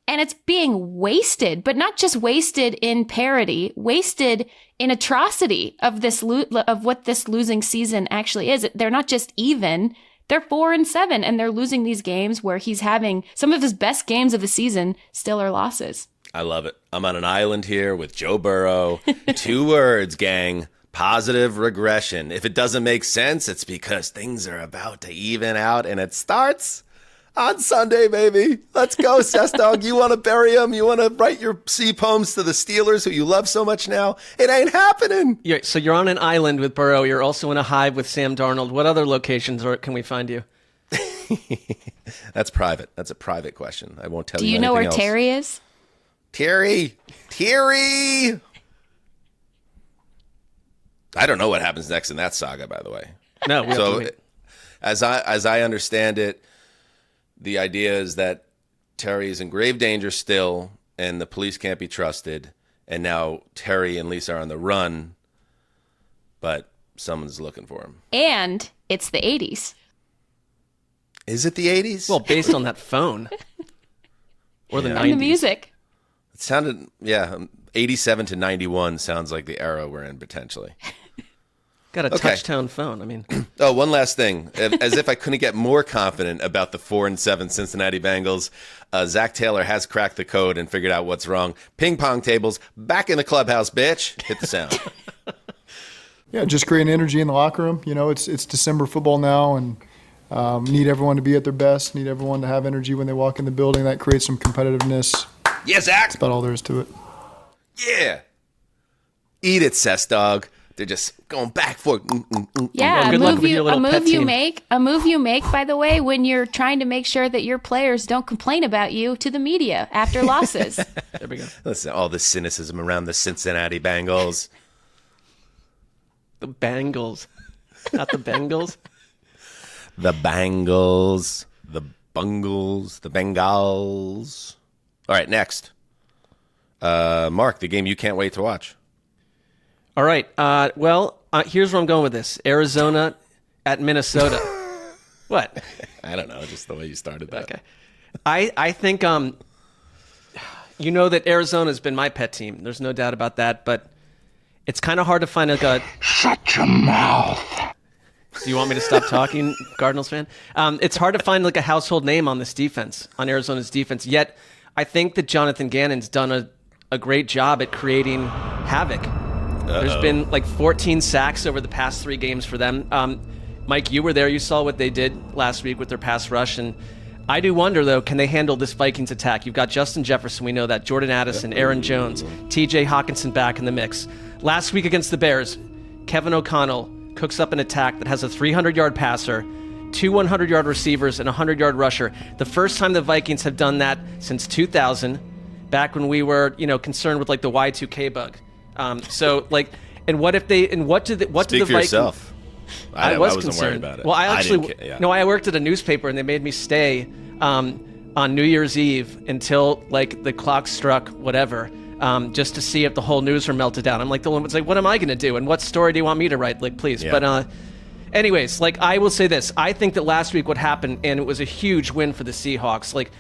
And it's being wasted, but not just wasted in parity, wasted in atrocity of what this losing season actually is. They're not just even. They're 4-7, and they're losing these games where he's having some of his best games of the season still are losses. I love it. I'm on an island here with Joe Burrow. 2 words, gang. Positive regression. If it doesn't make sense, it's because things are about to even out, and it starts On Sunday, baby. Let's go, Sessdog. You want to bury him? You want to write your sea poems to the Steelers, who you love so much now? It ain't happening. So you're on an island with Burrow. You're also in a hive with Sam Darnold. What other locations can we find you? That's private. That's a private question. I won't tell you. Do you know where else. Terry is? Terry. I don't know what happens next in that saga, by the way. No. So, as I understand it, the idea is that Terry is in grave danger still, and the police can't be trusted. And now Terry and Lisa are on the run, but someone's looking for him. And it's the 80s. Is it the 80s? Well, based on that phone. Or the 90s. And the music. It sounded, 87 to 91 sounds like the era we're in, potentially. Got a touch-tone phone. I mean, oh, one last thing. As if I couldn't get more confident about the 4-7 Cincinnati Bengals, Zach Taylor has cracked the code and figured out what's wrong. Ping pong tables back in the clubhouse, bitch. Hit the sound. Yeah, just creating energy in the locker room. You know, it's December football now, and need everyone to be at their best. Need everyone to have energy when they walk in the building. That creates some competitiveness. Yeah, Zach. That's about all there is to it. Yeah. Eat it, Sessdog. They're just going back for it. Yeah, Well, good luck with your little pet team. A move you make, by the way, when you're trying to make sure that your players don't complain about you to the media after losses. there we go. Listen, all the cynicism around the Cincinnati Bengals. The Bengals. Not the Bengals. The Bengals. The Bungles. The Bengals. All right, next. Mark, the game you can't wait to watch. All right. Here's where I'm going with this. Arizona at Minnesota. What? I don't know, just the way you started that. Okay. I think you know that Arizona's been my pet team. There's no doubt about that, but it's kind of hard to find a Shut your mouth. Do you want me to stop talking, Cardinals fan? It's hard to find like a household name on this defense, on Arizona's defense. Yet I think that Jonathan Gannon's done a great job at creating havoc. There's been like 14 sacks over the past 3 games for them. Mike, you were there. You saw what they did last week with their pass rush. And I do wonder, though, can they handle this Vikings attack? You've got Justin Jefferson. We know that. Jordan Addison, Aaron Jones, TJ Hawkinson back in the mix. Last week against the Bears, Kevin O'Connell cooks up an attack that has a 300-yard passer, 2 100-yard receivers, and a 100-yard rusher. The first time the Vikings have done that since 2000, back when we were, concerned with like the Y2K bug. What did the Vikings? Vikings? I wasn't concerned. Worried about it. Well, I worked at a newspaper and they made me stay on New Year's Eve until like the clock struck whatever, just to see if the whole newsroom melted down. I'm like, what am I going to do? And what story do you want me to write? Like, please. Yeah. But anyways, like I will say this. I think that last week what happened, and it was a huge win for the Seahawks, like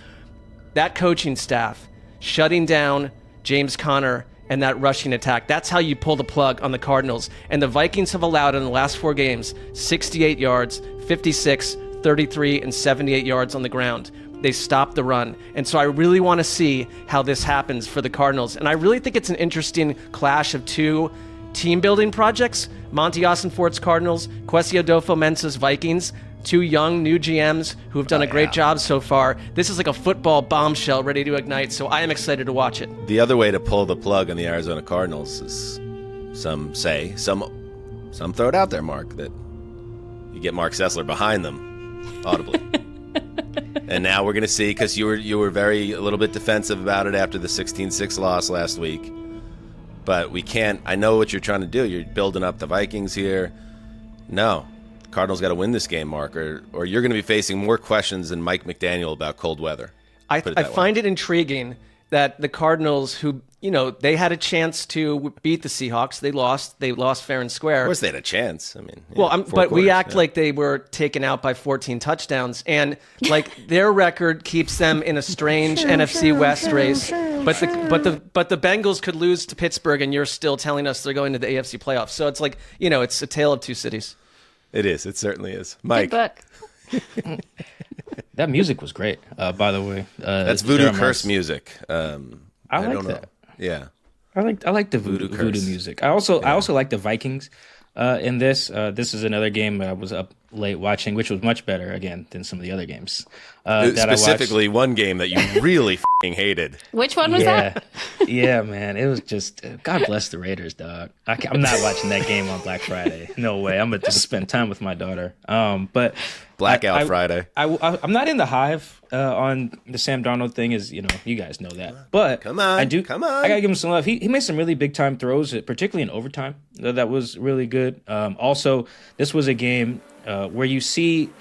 that coaching staff shutting down James Conner and that rushing attack. That's how you pull the plug on the Cardinals. And the Vikings have allowed in the last 4 games 68 yards, 56, 33, and 78 yards on the ground. They stopped the run. And so I really want to see how this happens for the Cardinals. And I really think it's an interesting clash of 2 team-building projects. Monty Austin-Fort's Cardinals, Kwesi Adofo-Mensah's Vikings. 2 young new GMs who have done a great job so far. This is like a football bombshell ready to ignite, so I am excited to watch it. The other way to pull the plug on the Arizona Cardinals is some throw it out there, Mark, that you get Marc Sessler behind them audibly. And now we're going to see, because you were a little bit defensive about it after the 16-6 loss last week. But we can't. I know what you're trying to do. You're building up the Vikings here. No. Cardinals got to win this game, Mark, or you're going to be facing more questions than Mike McDaniel about cold weather. I find it intriguing that the Cardinals, who, they had a chance to beat the Seahawks. They lost fair and square. Of course they had a chance. I mean, but we act like they were taken out by 14 touchdowns, and like their record keeps them in a strange NFC West race. But the Bengals could lose to Pittsburgh, and you're still telling us they're going to the AFC playoffs. So it's like, it's a tale of 2 cities. It is. It certainly is. Mike. Good book. That music was great, by the way. That's Voodoo Curse music. I like that. Yeah. I like the voodoo music. I also like the Vikings in this. This is another game I was up late watching, which was much better again than some of the other games. That Specifically, one game that you really f***ing hated. Which one was that? Yeah, man. It was just God bless the Raiders, dog. I'm not watching that game on Black Friday. No way. I'm gonna just spend time with my daughter. But Blackout Friday. I'm not in the hive on the Sam Darnold thing, as you know, you guys know that. But come on. I gotta give him some love. He made some really big time throws, particularly in overtime. That was really good. Also, this was a game where you see.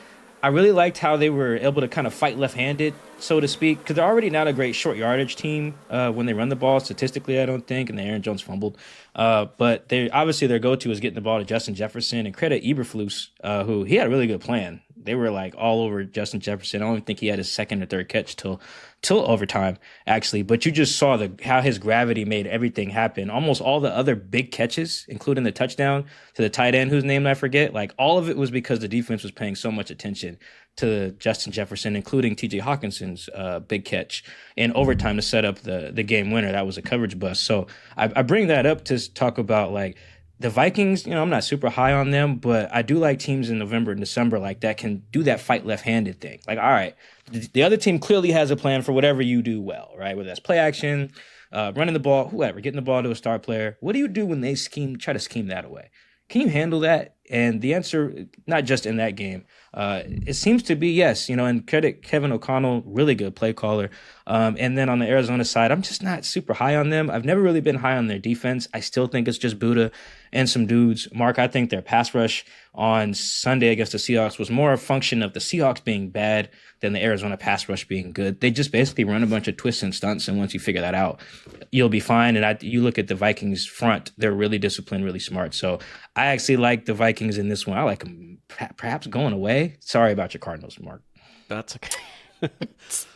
I really liked how they were able to kind of fight left-handed, so to speak, because they're already not a great short yardage team when they run the ball, statistically, I don't think, and Aaron Jones fumbled. But they obviously their go-to is getting the ball to Justin Jefferson, and credit Eberflus, who he had a really good plan. They were like all over Justin Jefferson. I don't think he had his second or third catch till overtime, actually. But you just saw how his gravity made everything happen. Almost all the other big catches, including the touchdown to the tight end whose name I forget, like all of it was because the defense was paying so much attention to Justin Jefferson, including T.J. Hawkinson's big catch in overtime to set up the game winner. That was a coverage bust. So I bring that up to talk about like the Vikings. I'm not super high on them, but I do like teams in November and December like that can do that fight left-handed thing. Like, all right, the other team clearly has a plan for whatever you do well, right? Whether that's play action, running the ball, whoever, getting the ball to a star player. What do you do when they try to scheme that away? Can you handle that? And the answer, not just in that game, it seems to be yes. And credit Kevin O'Connell, really good play caller. And then on the Arizona side, I'm just not super high on them. I've never really been high on their defense. I still think it's just Buddha and some dudes. Mark, I think their pass rush on Sunday against the Seahawks was more a function of the Seahawks being bad than the Arizona pass rush being good. They just basically run a bunch of twists and stunts, and once you figure that out, you'll be fine. And you look at the Vikings front, they're really disciplined, really smart. So I actually like the Vikings in this one. I like them perhaps going away. Sorry about your Cardinals, Mark. That's okay.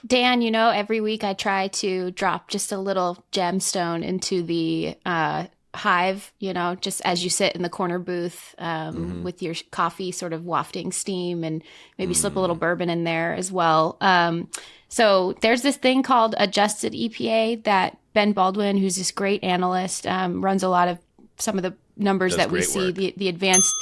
Dan, every week I try to drop just a little gemstone into the hive, just as you sit in the corner booth with your coffee sort of wafting steam, and maybe slip a little bourbon in there as well. So there's this thing called adjusted EPA that Ben Baldwin, who's this great analyst, runs a lot of some of the numbers that we see, the advanced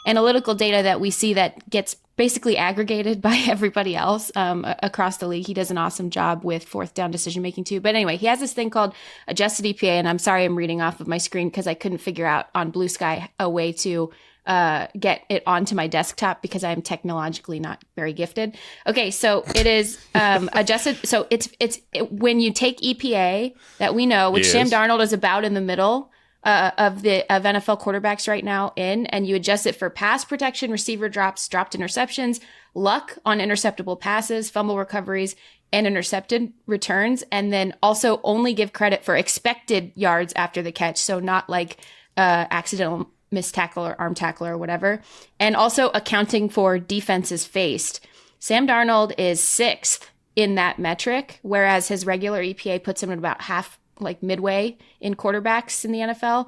analytical data that we see that gets basically aggregated by everybody else across the league. He does an awesome job with fourth down decision making too. But anyway, he has this thing called adjusted EPA, and I'm sorry I'm reading off of my screen because I couldn't figure out on Blue Sky a way to get it onto my desktop because I'm technologically not very gifted. Okay, so it is adjusted. So it's when you take EPA that we know, which Sam Darnold is about in the middle of NFL quarterbacks right now and you adjust it for pass protection, receiver drops, dropped interceptions, luck on interceptable passes, fumble recoveries, and intercepted returns, and then also only give credit for expected yards after the catch, so not like accidental missed tackle or arm tackle or whatever, and also accounting for defenses faced. Sam Darnold is 6th in that metric, whereas his regular EPA puts him at about half, like midway in quarterbacks in the NFL.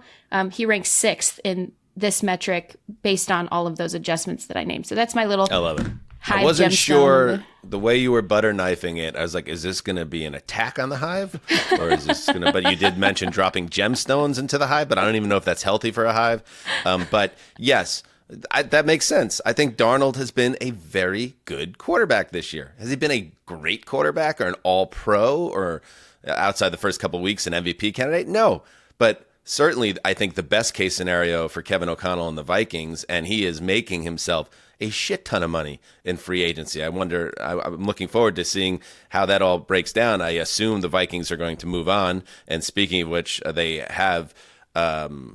He ranks 6th in this metric based on all of those adjustments that I named. So that's my little I love it. Hive I wasn't gemstone. sure the way you were butter knifing it. I was like, is this going to be an attack on the hive? Or is this going to, but you did mention dropping gemstones into the hive, but I don't even know if that's healthy for a hive. But yes, that makes sense. I think Darnold has been a very good quarterback this year. Has he been a great quarterback or an all-pro or outside the first couple of weeks an MVP candidate? No, but certainly I think the best case scenario for Kevin O'Connell and the Vikings, and he is making himself a shit ton of money in free agency. I'm looking forward to seeing how that all breaks down. I assume the Vikings are going to move on, and speaking of which, they have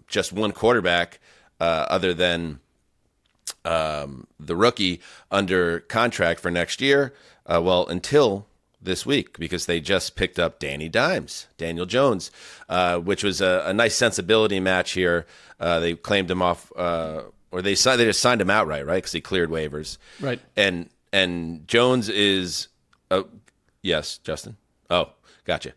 just one quarterback other than the rookie under contract for next year, until this week, because they just picked up Daniel Jones, which was a nice sensibility match here. They claimed him off, or they just signed him outright, right? Because he cleared waivers, right? And Jones is, yes, Justin. Oh, gotcha.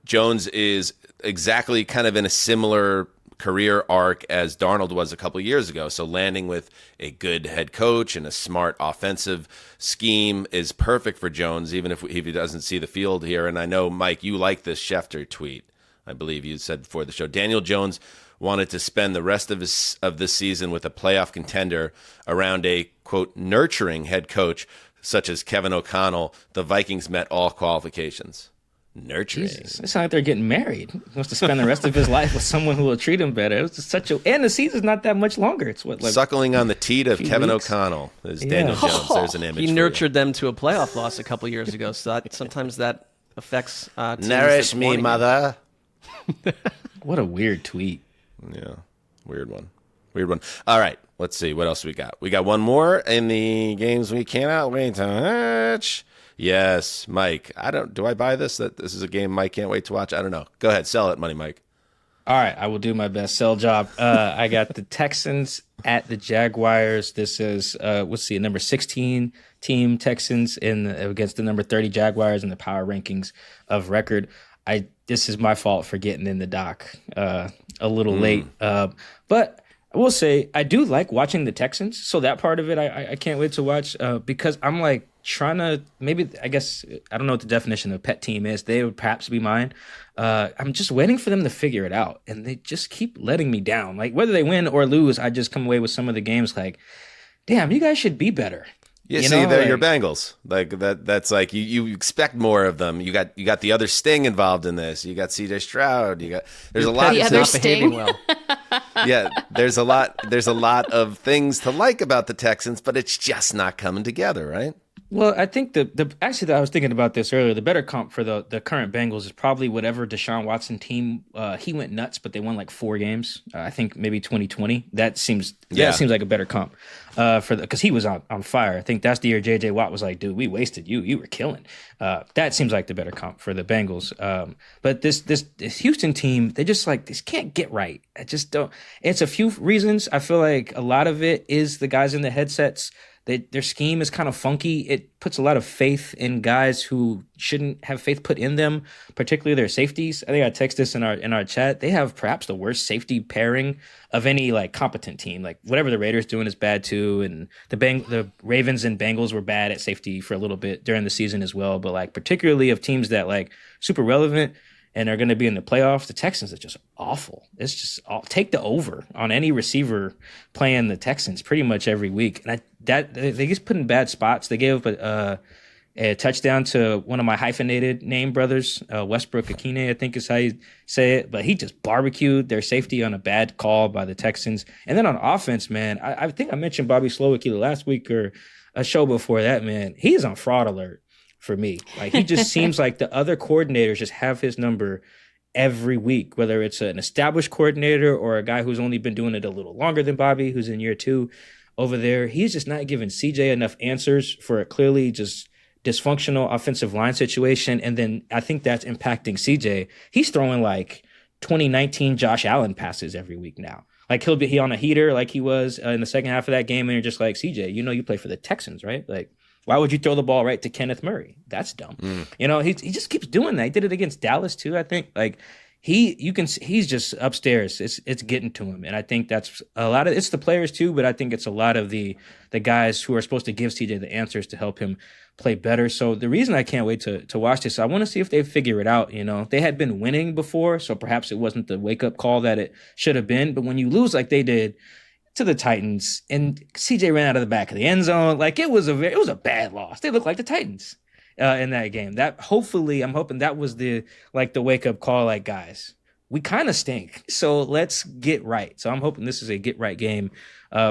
Jones is exactly kind of in a similar career arc as Darnold was a couple of years ago. So landing with a good head coach and a smart offensive scheme is perfect for Jones, even if he doesn't see the field here. And I know, Mike, you like this Schefter tweet I believe you said before the show. Daniel Jones wanted to spend the rest of this season with a playoff contender around a, quote, nurturing head coach such as Kevin O'Connell. The Vikings met all qualifications. Nurturing. Jesus, it's not like they're getting married. He wants to spend the rest of his life with someone who will treat him better. It's just and the season's not that much longer. It's what, like, suckling on the teat of Kevin weeks? O'Connell is Daniel Jones. There's an image. He nurtured them to a playoff loss a couple years ago, so sometimes that affects. Nourish me, mother. What a weird tweet. Yeah, weird one. All right, let's see what else we got. We got one more in the games we cannot wait to watch. Yes, Mike. Do I buy this? That this is a game Mike can't wait to watch? I don't know. Go ahead, sell it, Money Mike. All right, I will do my best sell job. I got the Texans at the Jaguars. This is number 16 team Texans against the number 30 Jaguars in the power rankings of record. This is my fault for getting in the dock a little late, but I will say I do like watching the Texans. So that part of it, I can't wait to watch because I'm like trying to I don't know what the definition of pet team is. They would perhaps be mine. I'm just waiting for them to figure it out, and they just keep letting me down. Like whether they win or lose, I just come away with some of the games like, damn, you guys should be better. Yeah, they're your Bengals. Like that's like you expect more of them. You got the other Sting involved in this. You got CJ Stroud. There's a lot. The other Sting. Well. Yeah, there's a lot of things to like about the Texans, but it's just not coming together, right? Well, I think I was thinking about this earlier. The better comp for the current Bengals is probably whatever Deshaun Watson team. He went nuts, but they won like 4 games. I think maybe 2020. That seems like a better comp because he was on fire. I think that's the year JJ Watt was like, dude, we wasted you. You were killing. That seems like the better comp for the Bengals. But this Houston team, they just can't get right. I just don't. It's a few reasons. I feel like a lot of it is the guys in the headsets. Their scheme is kind of funky. It puts a lot of faith in guys who shouldn't have faith put in them, particularly their safeties. I think I texted this in our chat. They have perhaps the worst safety pairing of any like competent team. Like whatever the Raiders doing is bad too, and the Ravens and Bengals were bad at safety for a little bit during the season as well. But like particularly of teams that like super relevant and are going to be in the playoffs, the Texans are just awful. It's just take the over on any receiver playing the Texans pretty much every week. And they just put in bad spots. They gave up a touchdown to one of my hyphenated name brothers, Westbrook Akine, I think is how you say it. But he just barbecued their safety on a bad call by the Texans. And then on offense, man, I think I mentioned Bobby Slowick either last week or a show before that, man. He is on fraud alert for me. Like he just seems like the other coordinators just have his number every week, whether it's an established coordinator or a guy who's only been doing it a little longer than Bobby, who's in year 2 over there. He's just not giving CJ enough answers for a clearly just dysfunctional offensive line situation. And then I think that's impacting CJ. He's throwing like 2019 Josh Allen passes every week now. Like he'll be on a heater like he was in the second half of that game. And you're just like, CJ, you play for the Texans, right? Like, why would you throw the ball right to Kenneth Murray? That's dumb. He just keeps doing that. He did it against Dallas too, I think. Like he's just upstairs. It's getting to him. And I think that's a lot of it's the players too, but I think it's a lot of the guys who are supposed to give CJ the answers to help him play better. So the reason I can't wait to watch this, I want to see if they figure it out. They had been winning before, so perhaps it wasn't the wake-up call that it should have been. But when you lose like they did to the Titans, and CJ ran out of the back of the end zone. Like it was a bad loss. They looked like the Titans in that game. That I'm hoping that was the wake up call. Like guys, we kind of stink, so let's get right. So I'm hoping this is a get right game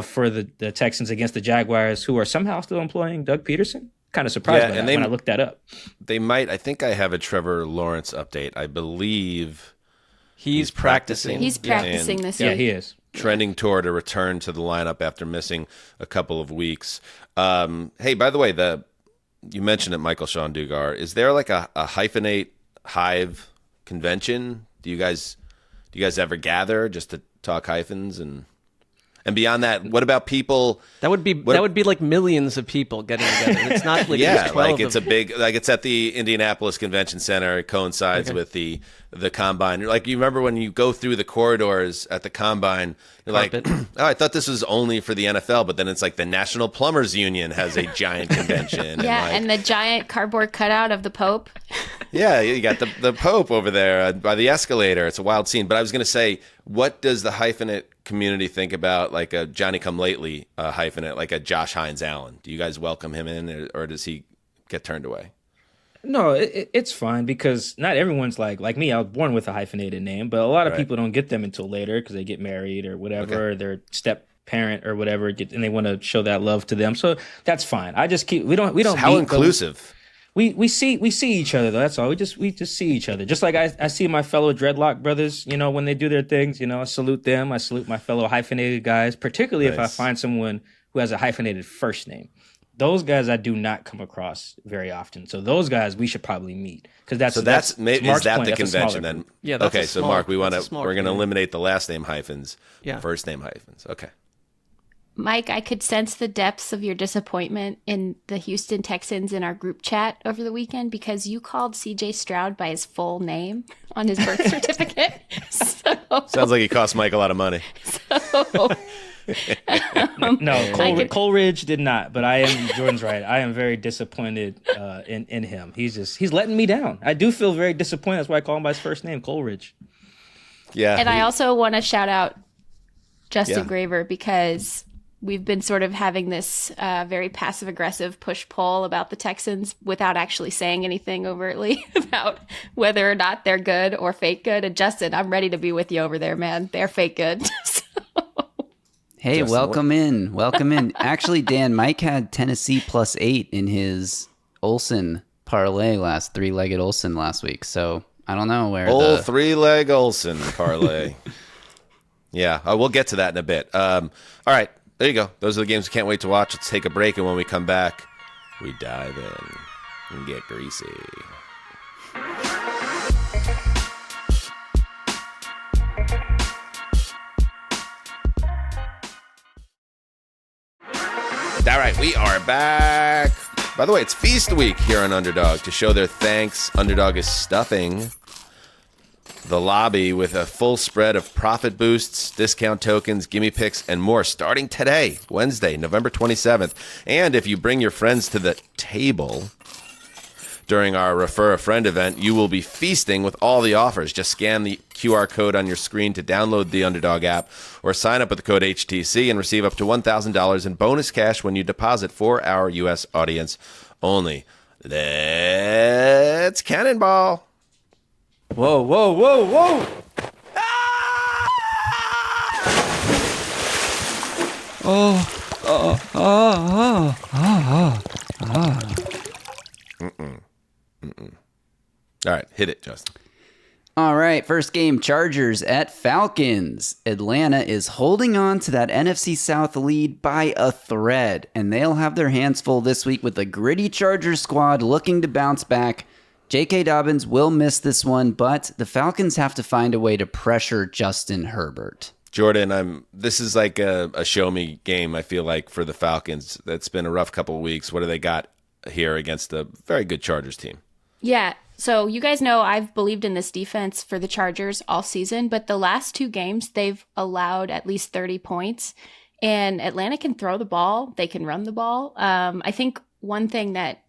for the Texans against the Jaguars, who are somehow still employing Doug Peterson. Kind of surprised by that when I looked that up. They might. I think I have a Trevor Lawrence update. I believe he's practicing. He's practicing this week. Yeah, he is. Trending toward a return to the lineup after missing a couple of weeks. Hey, by the way, you mentioned it, Michael-Shawn Dugar. Is there like a hyphenate hive convention? Do you guys ever gather just to talk hyphens and And beyond that, what about people? That would be like millions of people getting together. It's not like yeah, just 12 like it's a big, like it's at the Indianapolis Convention Center. It coincides with the combine. Like you remember when you go through the corridors at the combine, you're Carpet. like, oh, I thought this was only for the NFL, but then it's like the National Plumbers Union has a giant convention. Yeah, and the giant cardboard cutout of the Pope. Yeah, you got the Pope over there by the escalator. It's a wild scene. But I was going to say, what does the hyphenate community think about like a Johnny Come Lately hyphenate, like a Josh Hines Allen? Do you guys welcome him in, or does he get turned away? No, it's fine because not everyone's like me. I was born with a hyphenated name, but a lot of people don't get them until later because they get married or whatever, or their step parent or whatever, and they want to show that love to them. So that's fine. I just keep we don't. How inclusive. We see each other though. That's all. We just see each other. Just like I see my fellow dreadlock brothers. You know, when they do their things. You know, I salute them. I salute my fellow hyphenated guys, particularly if I find someone who has a hyphenated first name. Those guys I do not come across very often. So those guys we should probably meet because that's is that the convention then? Yeah. That's okay. So Mark, we're going to eliminate the last name hyphens. Yeah. First name hyphens. Okay. Mike, I could sense the depths of your disappointment in the Houston Texans in our group chat over the weekend because you called CJ Stroud by his full name on his birth certificate. Sounds like he cost Mike a lot of money. No, Coleridge did not, but Jordan's right. I am very disappointed in him. He's letting me down. I do feel very disappointed. That's why I call him by his first name, Coleridge. Yeah. And I also want to shout out Justin Graver because we've been sort of having this very passive-aggressive push-pull about the Texans without actually saying anything overtly about whether or not they're good or fake good. And Justin, I'm ready to be with you over there, man. They're fake good. Hey, Justin, welcome in. Welcome in. Actually, Dan, Mike had Tennessee +8 in his Olsen parlay three-legged Olsen last week. So I don't know where three-leg Olsen parlay. Yeah, we'll get to that in a bit. All right. There you go. Those are the games we can't wait to watch. Let's take a break, and when we come back, we dive in and get greasy. All right, we are back. By the way, it's Feast Week here on Underdog. To show their thanks, Underdog is stuffing the lobby with a full spread of profit boosts, discount tokens, gimme picks, and more starting today, Wednesday, November 27th. And if you bring your friends to the table during our Refer a Friend event, you will be feasting with all the offers. Just scan the QR code on your screen to download the Underdog app or sign up with the code HTC and receive up to $1,000 in bonus cash when you deposit for our U.S. audience only. Let's cannonball. Whoa, whoa, whoa, whoa! All right, hit it, Justin. All right, first game, Chargers at Falcons. Atlanta is holding on to that NFC South lead by a thread, and they'll have their hands full this week with a gritty Chargers squad looking to bounce back. J.K. Dobbins will miss this one, but the Falcons have to find a way to pressure Justin Herbert. Jourdan, this is like a show me game, I feel like, for the Falcons. That's been a rough couple of weeks. What do they got here against a very good Chargers team? Yeah, so you guys know I've believed in this defense for the Chargers all season, but the last two games, they've allowed at least 30 points. And Atlanta can throw the ball. They can run the ball. I think one thing that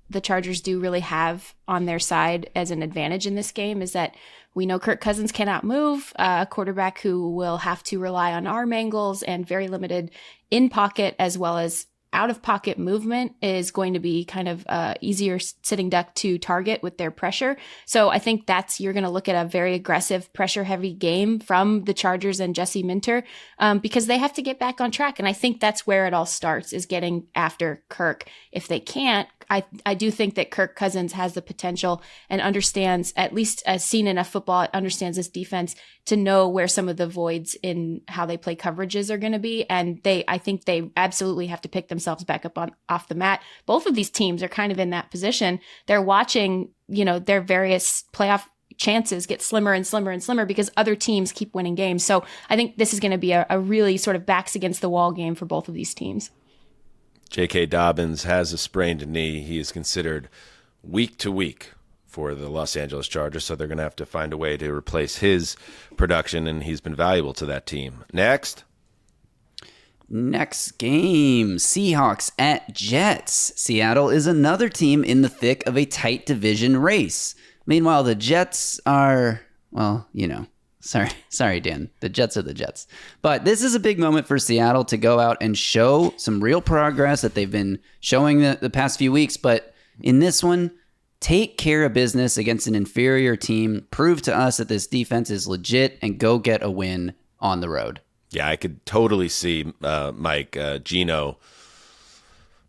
the Chargers do really have on their side as an advantage in this game is that we know Kirk Cousins cannot move, a quarterback who will have to rely on arm angles and very limited in pocket as well as out of pocket movement is going to be kind of easier sitting duck to target with their pressure. So I think you're going to look at a very aggressive pressure heavy game from the Chargers and Jesse Minter because they have to get back on track. And I think that's where it all starts, is getting after Kirk. If they can't, I do think that Kirk Cousins has the potential and understands, at least as seen enough football, understands this defense to know where some of the voids in how they play coverages are going to be. And I think they absolutely have to pick themselves back up off the mat. Both of these teams are kind of in that position. They're watching, their various playoff chances get slimmer and slimmer and slimmer because other teams keep winning games. So I think this is going to be a really sort of backs against the wall game for both of these teams. J.K. Dobbins has a sprained knee. He is considered week to week for the Los Angeles Chargers, so they're going to have to find a way to replace his production, and he's been valuable to that team. Next game, Seahawks at Jets. Seattle is another team in the thick of a tight division race. Meanwhile, the Jets are, well, sorry, Dan. The Jets are the Jets. But this is a big moment for Seattle to go out and show some real progress that they've been showing the past few weeks. But in this one, take care of business against an inferior team. Prove to us that this defense is legit and go get a win on the road. Yeah, I could totally see Geno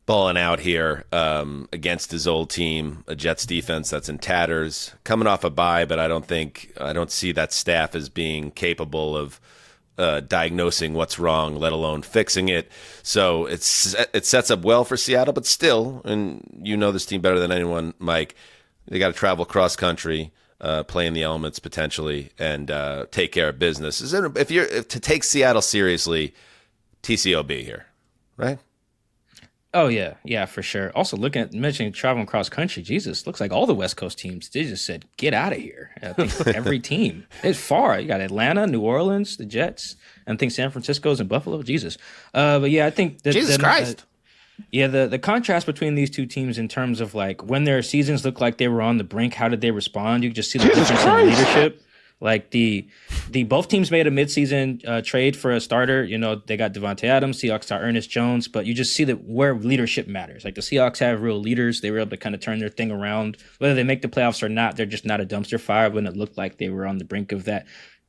balling out here against his old team, a Jets defense that's in tatters, coming off a bye, but I don't see that staff as being capable of diagnosing what's wrong, let alone fixing it. So it sets up well for Seattle, but still, and you know this team better than anyone, Mike, they got to travel cross country, play in the elements potentially, and take care of business. If to take Seattle seriously, TCOB here, right? Oh, yeah, for sure. Also, mentioning traveling cross country, Jesus, looks like all the West Coast teams, they just said, get out of here. I think every team. It's far. You got Atlanta, New Orleans, the Jets, and I think San Francisco's and Buffalo. Jesus. But yeah, I think that Jesus Christ. The contrast between these two teams in terms of like when their seasons looked like they were on the brink, how did they respond? You could just see the difference in leadership. Like the both teams made a midseason trade for a starter. You know, they got Devontae Adams, Seahawks got Ernest Jones, but you just see that where leadership matters. Like the Seahawks have real leaders. They were able to kind of turn their thing around. Whether they make the playoffs or not, they're just not a dumpster fire when it looked like they were on the brink of that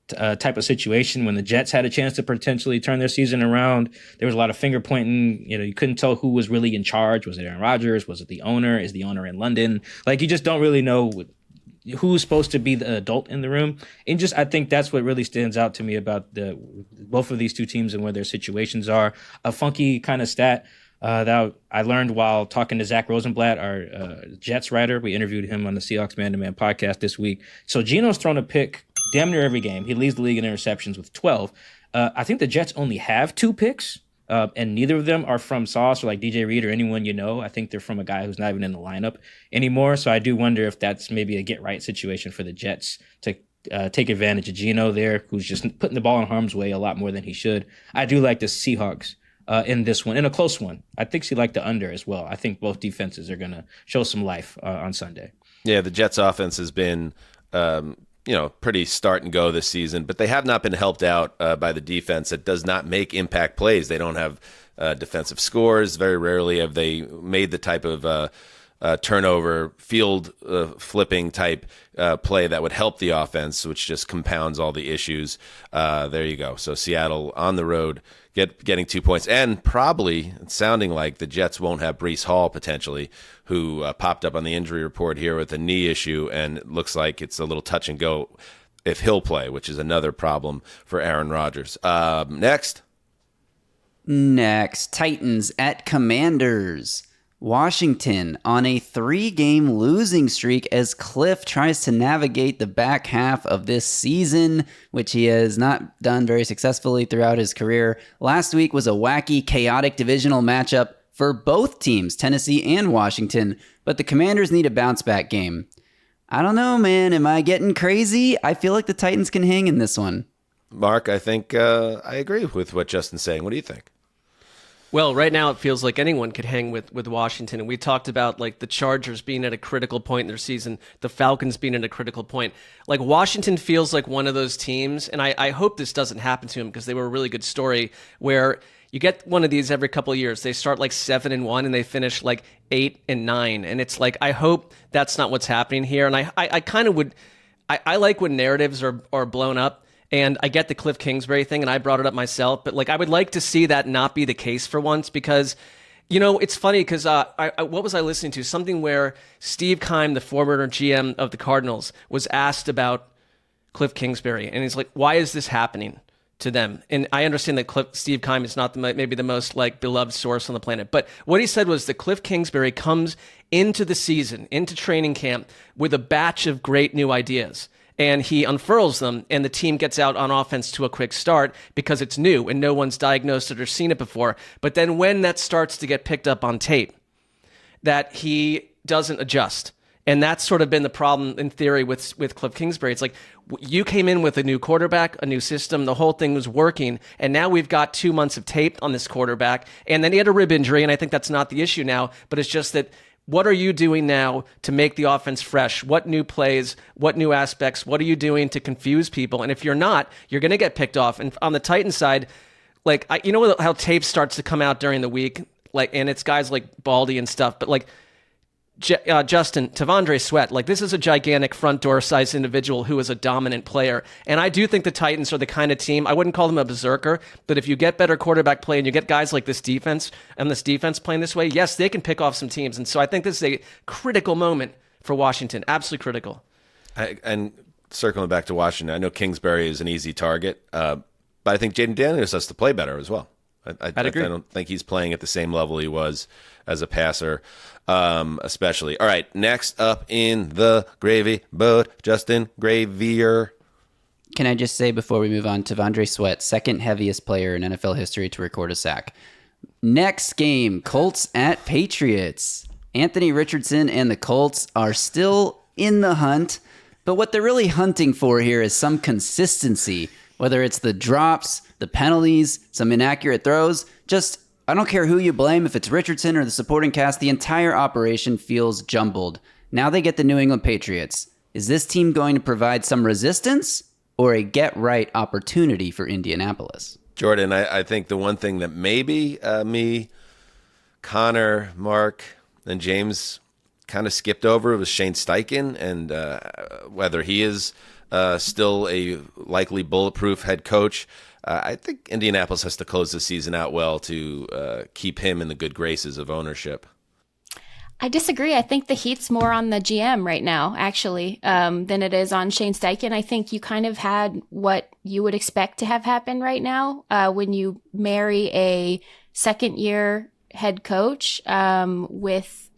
type of situation. When the Jets had a chance to potentially turn their season around, there was a lot of finger pointing. You know, you couldn't tell who was really in charge. Was it Aaron Rodgers? Was it the owner? Is the owner in London? Like you just don't really know who's supposed to be the adult in the room. And just, I think that's what really stands out to me about both of these two teams and where their situations are. A funky kind of stat that I learned while talking to Zach Rosenblatt, our Jets writer. We interviewed him on the Seahawks Man to Man podcast this week. So Geno's thrown a pick damn near every game. He leads the league in interceptions with 12. I think the Jets only have 2 picks. And neither of them are from Sauce or like DJ Reed or anyone you know. I think they're from a guy who's not even in the lineup anymore. So I do wonder if that's maybe a get-right situation for the Jets to take advantage of Geno there, who's just putting the ball in harm's way a lot more than he should. I do like the Seahawks in this one, in a close one. I think she liked the under as well. I think both defenses are going to show some life on Sunday. Yeah, the Jets offense has been pretty start and go this season, but they have not been helped out by the defense that does not make impact plays. They don't have defensive scores. Very rarely have they made the type of turnover, field flipping type play that would help the offense, which just compounds all the issues. There you go. So Seattle on the road getting 2 points, and probably it's sounding like the Jets won't have Breece Hall potentially, who popped up on the injury report here with a knee issue, and it looks like it's a little touch and go if he'll play, which is another problem for Aaron Rodgers. Next, Titans at Commanders. Washington on a 3-game losing streak as Cliff tries to navigate the back half of this season, which he has not done very successfully throughout his career. Last week was a wacky, chaotic divisional matchup for both teams, Tennessee and Washington, but the Commanders need a bounce-back game. I don't know, man. Am I getting crazy? I feel like the Titans can hang in this one. Mark, I think I agree with what Justin's saying. What do you think? Well, right now it feels like anyone could hang with Washington. And we talked about like the Chargers being at a critical point in their season, the Falcons being at a critical point. Like Washington feels like one of those teams, and I hope this doesn't happen to them because they were a really good story, where you get one of these every couple of years. They start like 7-1 and they finish like 8-9. And it's like, I hope that's not what's happening here. And I kind of would, I like when narratives are blown up. And I get the Cliff Kingsbury thing, and I brought it up myself, but like I would like to see that not be the case for once, because, you know, it's funny because what was I listening to? Something where Steve Keim, the former GM of the Cardinals, was asked about Cliff Kingsbury, and he's like, "Why is this happening to them?" And I understand that Steve Keim is not maybe the most like beloved source on the planet, but what he said was that Cliff Kingsbury comes into the season, into training camp with a batch of great new ideas. and he unfurls them, and the team gets out on offense to a quick start because it's new and no one's diagnosed it or seen it before. But then when that starts to get picked up on tape, that he doesn't adjust. And that's sort of been the problem in theory with Cliff Kingsbury. It's like you came in with a new quarterback, a new system, the whole thing was working, and now we've got 2 months of tape on this quarterback, and then he had a rib injury, and I think that's not the issue now, but it's just that what are you doing now to make the offense fresh? What new plays, what new aspects, what are you doing to confuse people? And if you're not, you're going to get picked off. And on the Titans side, like you know how tape starts to come out during the week, like, and it's guys like Baldy and stuff, but like Justin, Tavondre Sweat, like this is a gigantic front door sized individual who is a dominant player. And I do think the Titans are the kind of team, I wouldn't call them a berserker, but if you get better quarterback play and you get guys like this defense playing this way, yes, they can pick off some teams. And so I think this is a critical moment for Washington, absolutely critical. And circling back to Washington, I know Kingsbury is an easy target, but I think Jaden Daniels has to play better as well. I'd agree. I don't think he's playing at the same level he was as a passer, especially. All right, next up in the gravy boat, Justin Gravier. Can I just say before we move on, Tavondre Sweat, second heaviest player in NFL history to record a sack. Next game, Colts at Patriots. Anthony Richardson and the Colts are still in the hunt, but what they're really hunting for here is some consistency, whether it's the drops, the penalties, some inaccurate throws. Just, I don't care who you blame, if it's Richardson or the supporting cast, the entire operation feels jumbled. Now they get the New England Patriots. Is this team going to provide some resistance or a get-right opportunity for Indianapolis? Jourdan, I think the one thing that maybe me, Connor, Mark, and James kind of skipped over was Shane Steichen, and whether he is still a likely bulletproof head coach. I think Indianapolis has to close the season out well to keep him in the good graces of ownership. I disagree. I think the heat's more on the GM right now, actually, than it is on Shane Steichen. I think you kind of had what you would expect to have happen right now when you marry a second-year head coach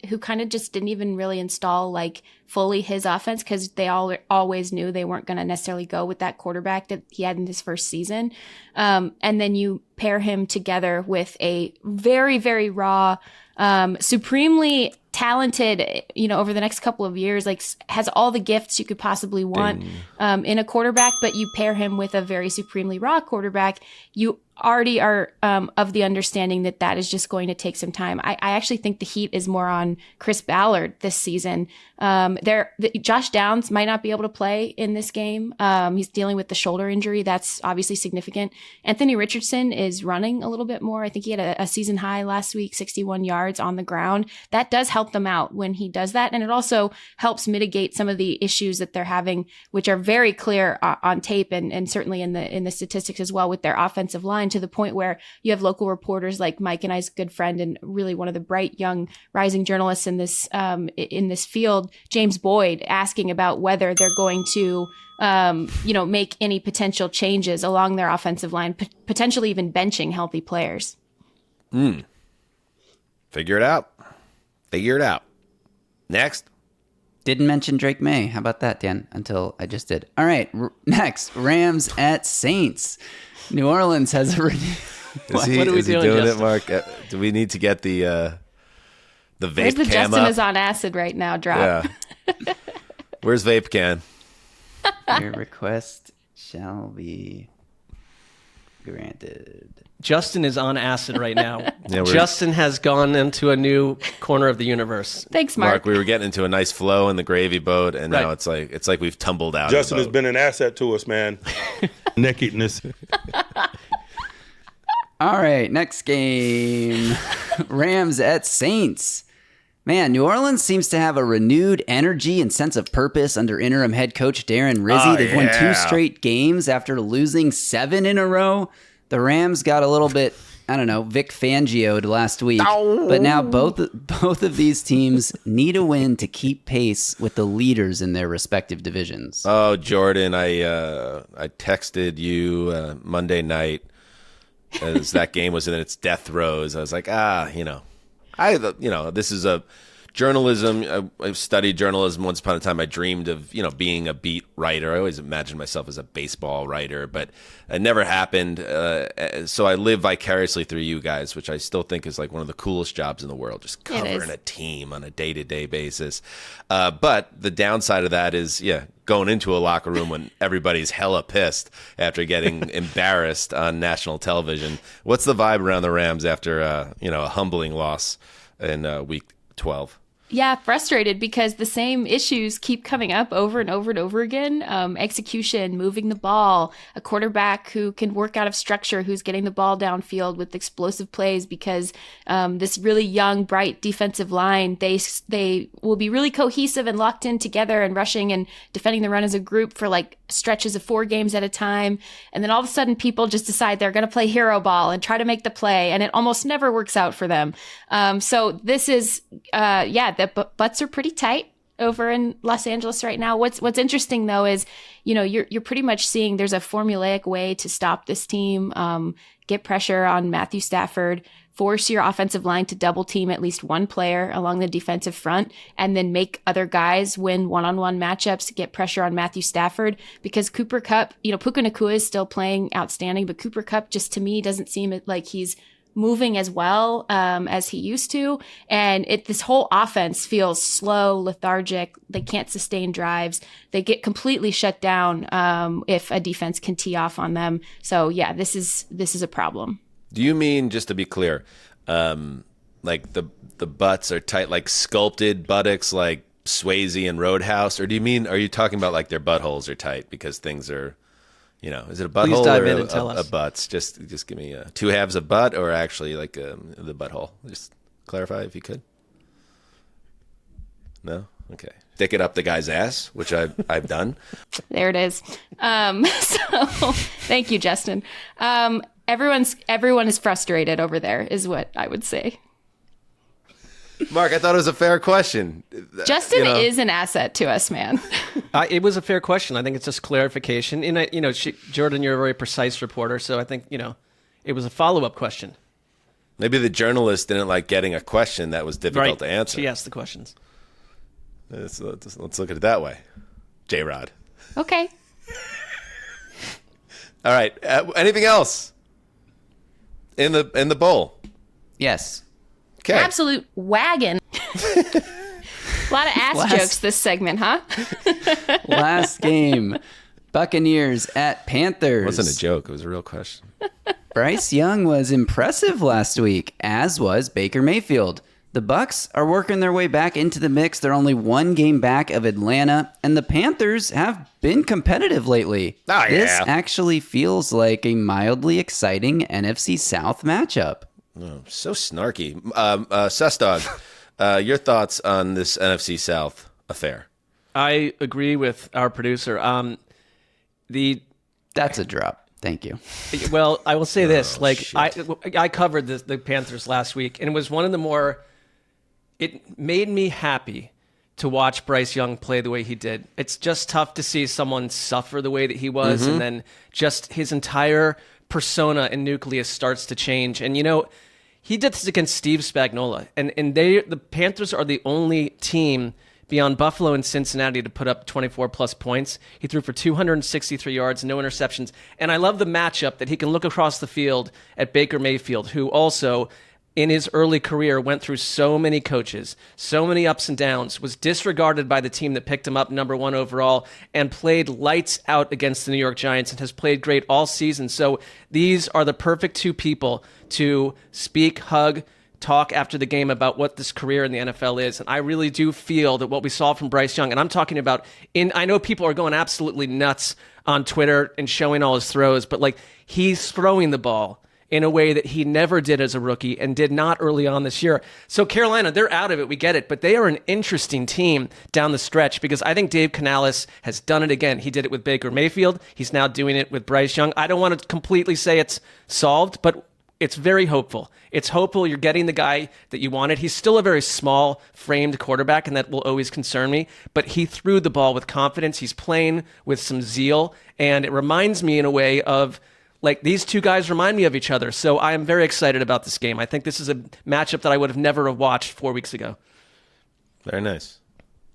who kind of just didn't even really install like fully his offense because they always knew they weren't going to necessarily go with that quarterback that he had in his first season. And then you pair him together with a very, very raw, supremely talented, over the next couple of years, like has all the gifts you could possibly want in a quarterback, but you pair him with a very supremely raw quarterback, you already are of the understanding that is just going to take some time. I actually think the heat is more on Chris Ballard this season. Josh Downs might not be able to play in this game. He's dealing with the shoulder injury. That's obviously significant. Anthony Richardson is running a little bit more. I think he had a season high last week, 61 yards on the ground. That does help them out when he does that. And it also helps mitigate some of the issues that they're having, which are very clear on tape and certainly in the statistics as well with their offensive line, to the point where you have local reporters like Mike and I's good friend and really one of the bright young rising journalists in this field, James Boyd, asking about whether they're going to make any potential changes along their offensive line, potentially even benching healthy players. Figure it out. Next. Didn't mention Drake May. How about that, Dan? Until I just did. All right. Next, Rams at Saints. New Orleans has a... What are we doing it, Mark? Do we need to get the vape Where's the cam Justin up? is on acid right now drop? Yeah. Where's vape can? Your request shall be granted. Justin is on acid right now. Justin has gone into a new corner of the universe. Thanks, Mark. We were getting into a nice flow in the gravy boat, and now it's like we've tumbled out. Justin has been an asset to us, man. Nakedness. All right, next game. Rams at Saints. Man, New Orleans seems to have a renewed energy and sense of purpose under interim head coach Darren Rizzi. They've won 2 straight games after losing 7 in a row. The Rams got a little bit, Vic Fangio'd last week. But now both of these teams need a win to keep pace with the leaders in their respective divisions. Oh, Jourdan, I texted you Monday night as that game was in its death throes. I was like, this is a journalism. I've studied journalism. Once upon a time, I dreamed of being a beat writer. I always imagined myself as a baseball writer, but it never happened. So I live vicariously through you guys, which I still think is like one of the coolest jobs in the world, just covering a team on a day-to-day basis. But the downside of that is, going into a locker room when everybody's hella pissed after getting embarrassed on national television. What's the vibe around the Rams after a humbling loss in week 12? Yeah, frustrated because the same issues keep coming up over and over and over again. Execution, moving the ball, a quarterback who can work out of structure, who's getting the ball downfield with explosive plays because this really young, bright defensive line, they will be really cohesive and locked in together and rushing and defending the run as a group for like stretches of 4 games at a time. And then all of a sudden people just decide they're going to play hero ball and try to make the play. And it almost never works out for them. So this is, the butts are pretty tight over in Los Angeles right now. What's interesting though is, you're pretty much seeing there's a formulaic way to stop this team, get pressure on Matthew Stafford, force your offensive line to double team at least one player along the defensive front, and then make other guys win one-on-one matchups, get pressure on Matthew Stafford, because Cooper Kupp, Puka Nacua is still playing outstanding, but Cooper Kupp just to me doesn't seem like he's moving as well as he used to. And this whole offense feels slow, lethargic. They can't sustain drives. They get completely shut down if a defense can tee off on them. So yeah, this is a problem. Do you mean, just to be clear, like the butts are tight, like sculpted buttocks like Swayze and Roadhouse? Or are you talking about like their buttholes are tight because things are... is it a butthole or a butts? Just give me 2 halves of butt, or actually like the butthole. Just clarify if you could. No? Okay. Stick it up the guy's ass, which I've done. There it is. So thank you, Justin. Everyone is frustrated over there, is what I would say. Mark, I thought it was a fair question. Justin is an asset to us, man. It was a fair question. I think it's just clarification. And Jourdan, you're a very precise reporter, so I think it was a follow-up question. Maybe the journalist didn't like getting a question that was difficult to answer. She asked the questions. Let's look at it that way. J-Rod. Okay. All right. Anything else in the bowl? Yes. Okay. Absolute wagon. A lot of ass jokes this segment, huh? Last game, Buccaneers at Panthers. It wasn't a joke. It was a real question. Bryce Young was impressive last week, as was Baker Mayfield. The Bucs are working their way back into the mix. They're only 1 game back of Atlanta, and the Panthers have been competitive lately. Oh, yeah. This actually feels like a mildly exciting NFC South matchup. Oh, so snarky. Sessdog, your thoughts on this NFC South affair? I agree with our producer. That's a drop. Thank you. Well, I will say this. I covered the Panthers last week, and it was one of the more... It made me happy to watch Bryce Young play the way he did. It's just tough to see someone suffer the way that he was, and then just his entire persona and nucleus starts to change. And he did this against Steve Spagnuolo, and the Panthers are the only team beyond Buffalo and Cincinnati to put up 24 plus points. He threw for 263 yards, no interceptions. And I love the matchup that he can look across the field at Baker Mayfield, who also in his early career went through so many coaches, so many ups and downs, was disregarded by the team that picked him up number 1 overall, and played lights out against the New York Giants and has played great all season. So these are the perfect 2 people to speak, hug, talk after the game about what this career in the NFL is. And I really do feel that what we saw from Bryce Young, and I'm talking about, I know people are going absolutely nuts on Twitter and showing all his throws, but he's throwing the ball in a way that he never did as a rookie and did not early on this year. So Carolina, they're out of it, we get it, but they are an interesting team down the stretch because I think Dave Canales has done it again. He did it with Baker Mayfield. He's now doing it with Bryce Young. I don't want to completely say it's solved, but it's very hopeful. It's hopeful you're getting the guy that you wanted. He's still a very small framed quarterback, and that will always concern me, but he threw the ball with confidence. He's playing with some zeal, and it reminds me in a way of these 2 guys remind me of each other. So I am very excited about this game. I think this is a matchup that I would have never watched 4 weeks ago. Very nice.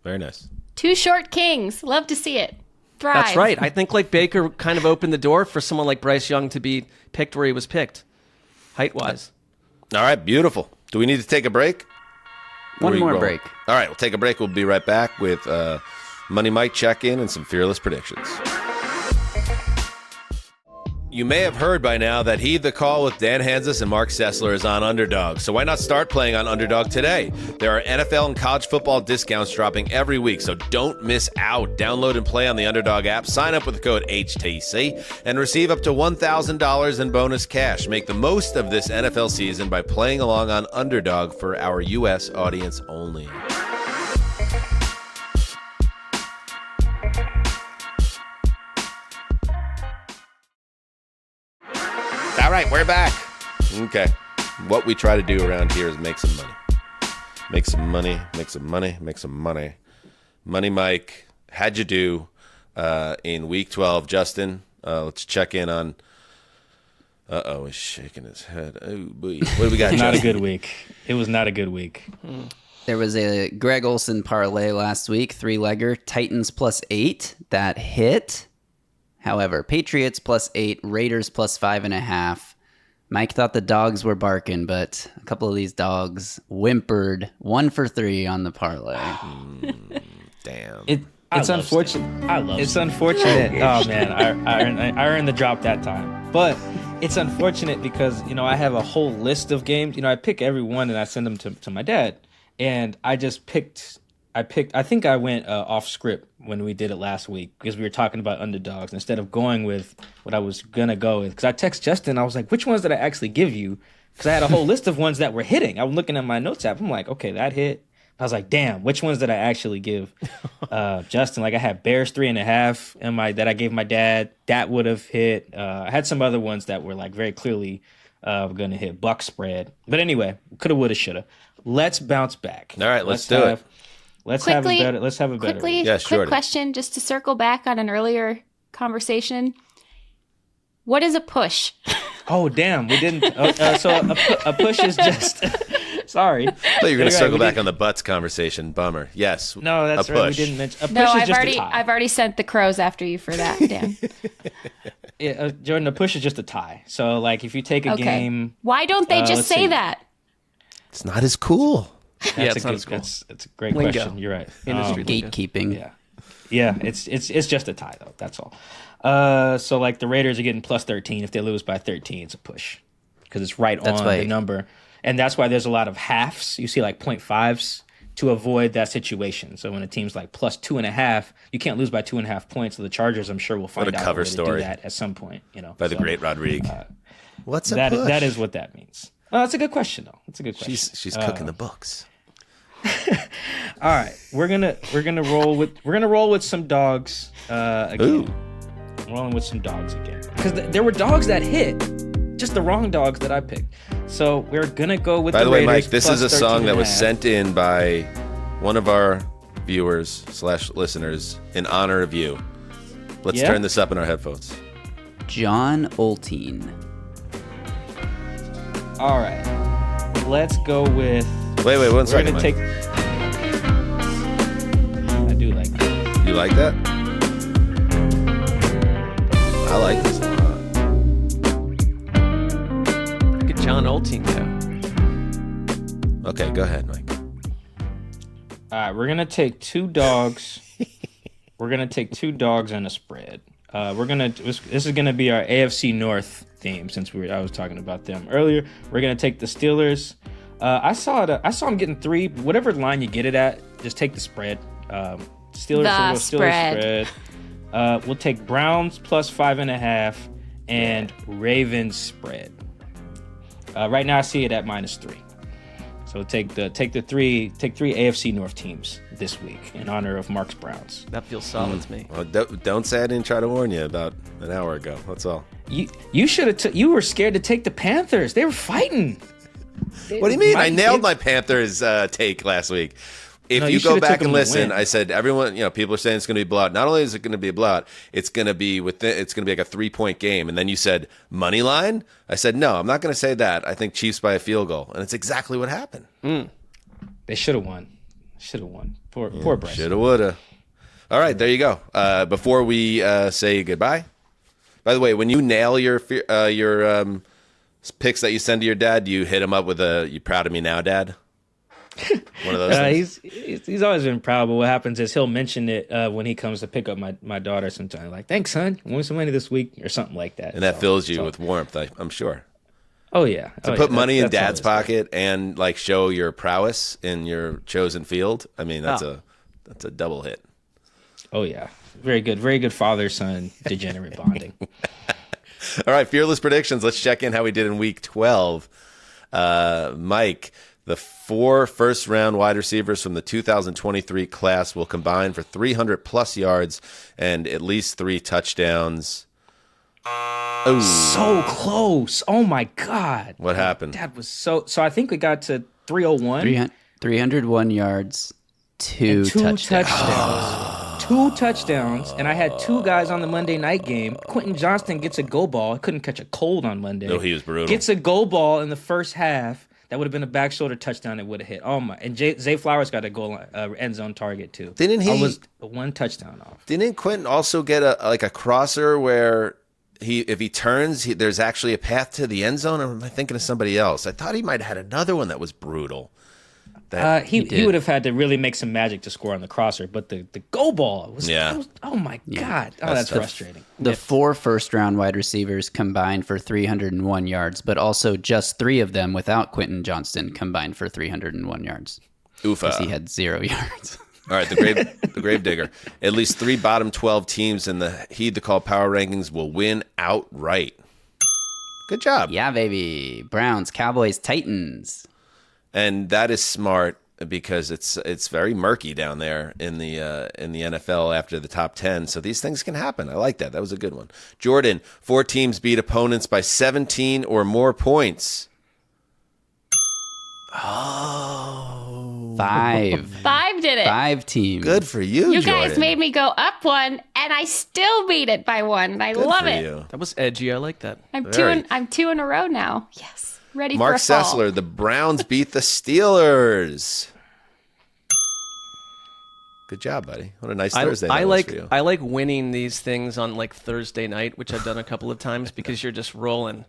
Very nice. Two short kings. Love to see it. Thrive. That's right. I think like Baker kind of opened the door for someone like Bryce Young to be picked where he was picked, height-wise. All right, beautiful. Do we need to take a break? One more break. All right, we'll take a break. We'll be right back with Money Mike check-in and some fearless predictions. You may have heard by now that Heed the Call with Dan Hanzus and Marc Sessler is on Underdog. So why not start playing on Underdog today? There are NFL and college football discounts dropping every week, so don't miss out. Download and play on the Underdog app, sign up with the code HTC, and receive up to $1,000 in bonus cash. Make the most of this NFL season by playing along on Underdog for our U.S. audience only. All right, we're back. Okay. What we try to do around here is make some money. Make some money, make some money, make some money. Money Mike, how'd you do in week 12? Justin, let's check in on... Uh-oh, he's shaking his head. Oh, boy. What do we got, Not Justin? a good week. It was not a good week. There was a Greg Olson parlay last week, 3-legger, Titans +8. That hit. However, Patriots +8, Raiders +5.5. Mike thought the dogs were barking, but a couple of these dogs whimpered 1 for 3 on the parlay. Damn. It's unfortunate. I love It's unfortunate. Oh, man. I earned the drop that time. But it's unfortunate because, I have a whole list of games. I pick every one and I send them to my dad. And I just picked... I think I went off script when we did it last week because we were talking about underdogs instead of going with what I was going to go with. Because I text Justin, I was like, which ones did I actually give you? Because I had a whole list of ones that were hitting. I was looking at my notes app. I'm like, okay, that hit. I was like, damn, which ones did I actually give Justin? Like I had Bears 3.5 that I gave my dad. That would have hit. I had some other ones that were like very clearly going to hit. Buck spread. But anyway, coulda, woulda, shoulda. Let's bounce back. All right, let's do it. Let's have a better. Quickly, yeah, sure. Quick question, just to circle back on an earlier conversation. What is a push? Oh, damn, we didn't. So a push is just. Sorry. I thought you were going to circle back on the butts conversation. Bummer. Yes. No, that's right. We didn't mention. A push No, is just a tie. I've already sent the crows after you for that, Dan. Yeah, Jourdan, a push is just a tie. So, like, if you take a game. Why don't they just say that? It's not as cool. That's a great Lingo. question. You're right. Industry gatekeeping. Yeah. It's just a tie though. That's all. So like the Raiders are getting +13. If they lose by 13, it's a push because it's right on the number, and that's why there's a lot of halves. You see like 0.5s to avoid that situation. So when a team's like +2.5, you can't lose by 2.5 points. So the Chargers, I'm sure, will find out cover a way to story do that at some point. By the great Rodrigue. What's a that? push? That is what that means. That's a good question, though. That's a good question. She's cooking the books. All right, we're gonna roll with some dogs again. Ooh. Rolling with some dogs again because there were dogs that hit, just the wrong dogs that I picked. So we're gonna go with. By the way, Mike, this is a +13.5. song that was sent in by one of our viewers / listeners in honor of you. Let's turn this up in our headphones. John Olteen. All right, let's go with. Wait, one second, We're gonna Mike. I do like that. You like that? I like this a lot. Look at John Olteen go. Okay, go ahead, Mike. All right, we're gonna take two dogs. We're gonna take two dogs and a spread. This is gonna be our AFC North theme since I was talking about them earlier. We're gonna take the Steelers. I saw them getting 3. Whatever line you get it at, just take the spread. Steelers spread. We'll take Browns +5.5 and Ravens spread. Right now I see it at -3. So take three AFC North teams this week in honor of Mark's Browns. That feels solid to me. Well, don't say I didn't try to warn you about an hour ago. That's all. You should have. You were scared to take the Panthers. They were fighting. What do you mean? I nailed my Panthers take last week. If you go back and listen, I said everyone, people are saying it's going to be a blowout. Not only is it going to be a blowout, it's going to be like a 3-point game. And then you said money line. I said no, I'm not going to say that. I think Chiefs by a field goal, and it's exactly what happened. They should have won. Should have won. Poor Bryce. Shoulda, woulda. All right, there you go. Before we say goodbye, by the way, when you nail your picks that you send to your dad, do you hit him up with "You proud of me now, Dad"? One of those things. He's always been proud, but what happens is he'll mention it when he comes to pick up my daughter sometimes. Like, thanks, son. You won some money this week or something like that. And that fills you with warmth, I'm sure. Oh, yeah. To put money in Dad's pocket and like show your prowess in your chosen field, I mean, that's a double hit. Oh, yeah. Very good father-son degenerate bonding. All right, fearless predictions. Let's check in how we did in week 12. Mike, the 4 first-round wide receivers from the 2023 class will combine for 300-plus yards and at least 3 touchdowns. Oh, so close. Oh, my God. What happened? That was so I think we got to 301. 301 yards, two touchdowns. 2 touchdowns, and I had 2 guys on the Monday night game. Quentin Johnston gets a go ball. Couldn't catch a cold on Monday. No, he was brutal. Gets a go ball in the first half. That would have been a back shoulder touchdown. It would have hit. Oh my! And Zay Flowers got a goal end zone target too. Didn't he? I was 1 touchdown off. Didn't Quentin also get a crosser where if he turns, there's actually a path to the end zone? Or am I thinking of somebody else? I thought he might have had another one that was brutal. He would have had to really make some magic to score on the crosser, but the go ball was, oh my God. Oh, that's frustrating. The 4 first-round wide receivers combined for 301 yards, but also just 3 of them without Quentin Johnston combined for 301 yards. Oofa. Because he had 0 yards. All right, the grave digger. At least 3 bottom 12 teams in the Heed the Call power rankings will win outright. Good job. Yeah, baby. Browns, Cowboys, Titans. And that is smart because it's very murky down there in the NFL after the top 10. So these things can happen. I like that. That was a good one. Jourdan, 4 teams beat opponents by 17 or more points. Oh. 5. 5 did it. 5 teams. Good for you, You Jourdan. guys made me go up 1, and I still beat it by 1. I Good love for it. you. That was edgy. I like that. I'm 2 in a row now. Yes. Ready Marc for a fall. Sessler, the Browns beat the Steelers. Good job, buddy. What a nice Thursday that was for you. I like winning these things on like Thursday night, which I've done a couple of times because you're just rolling.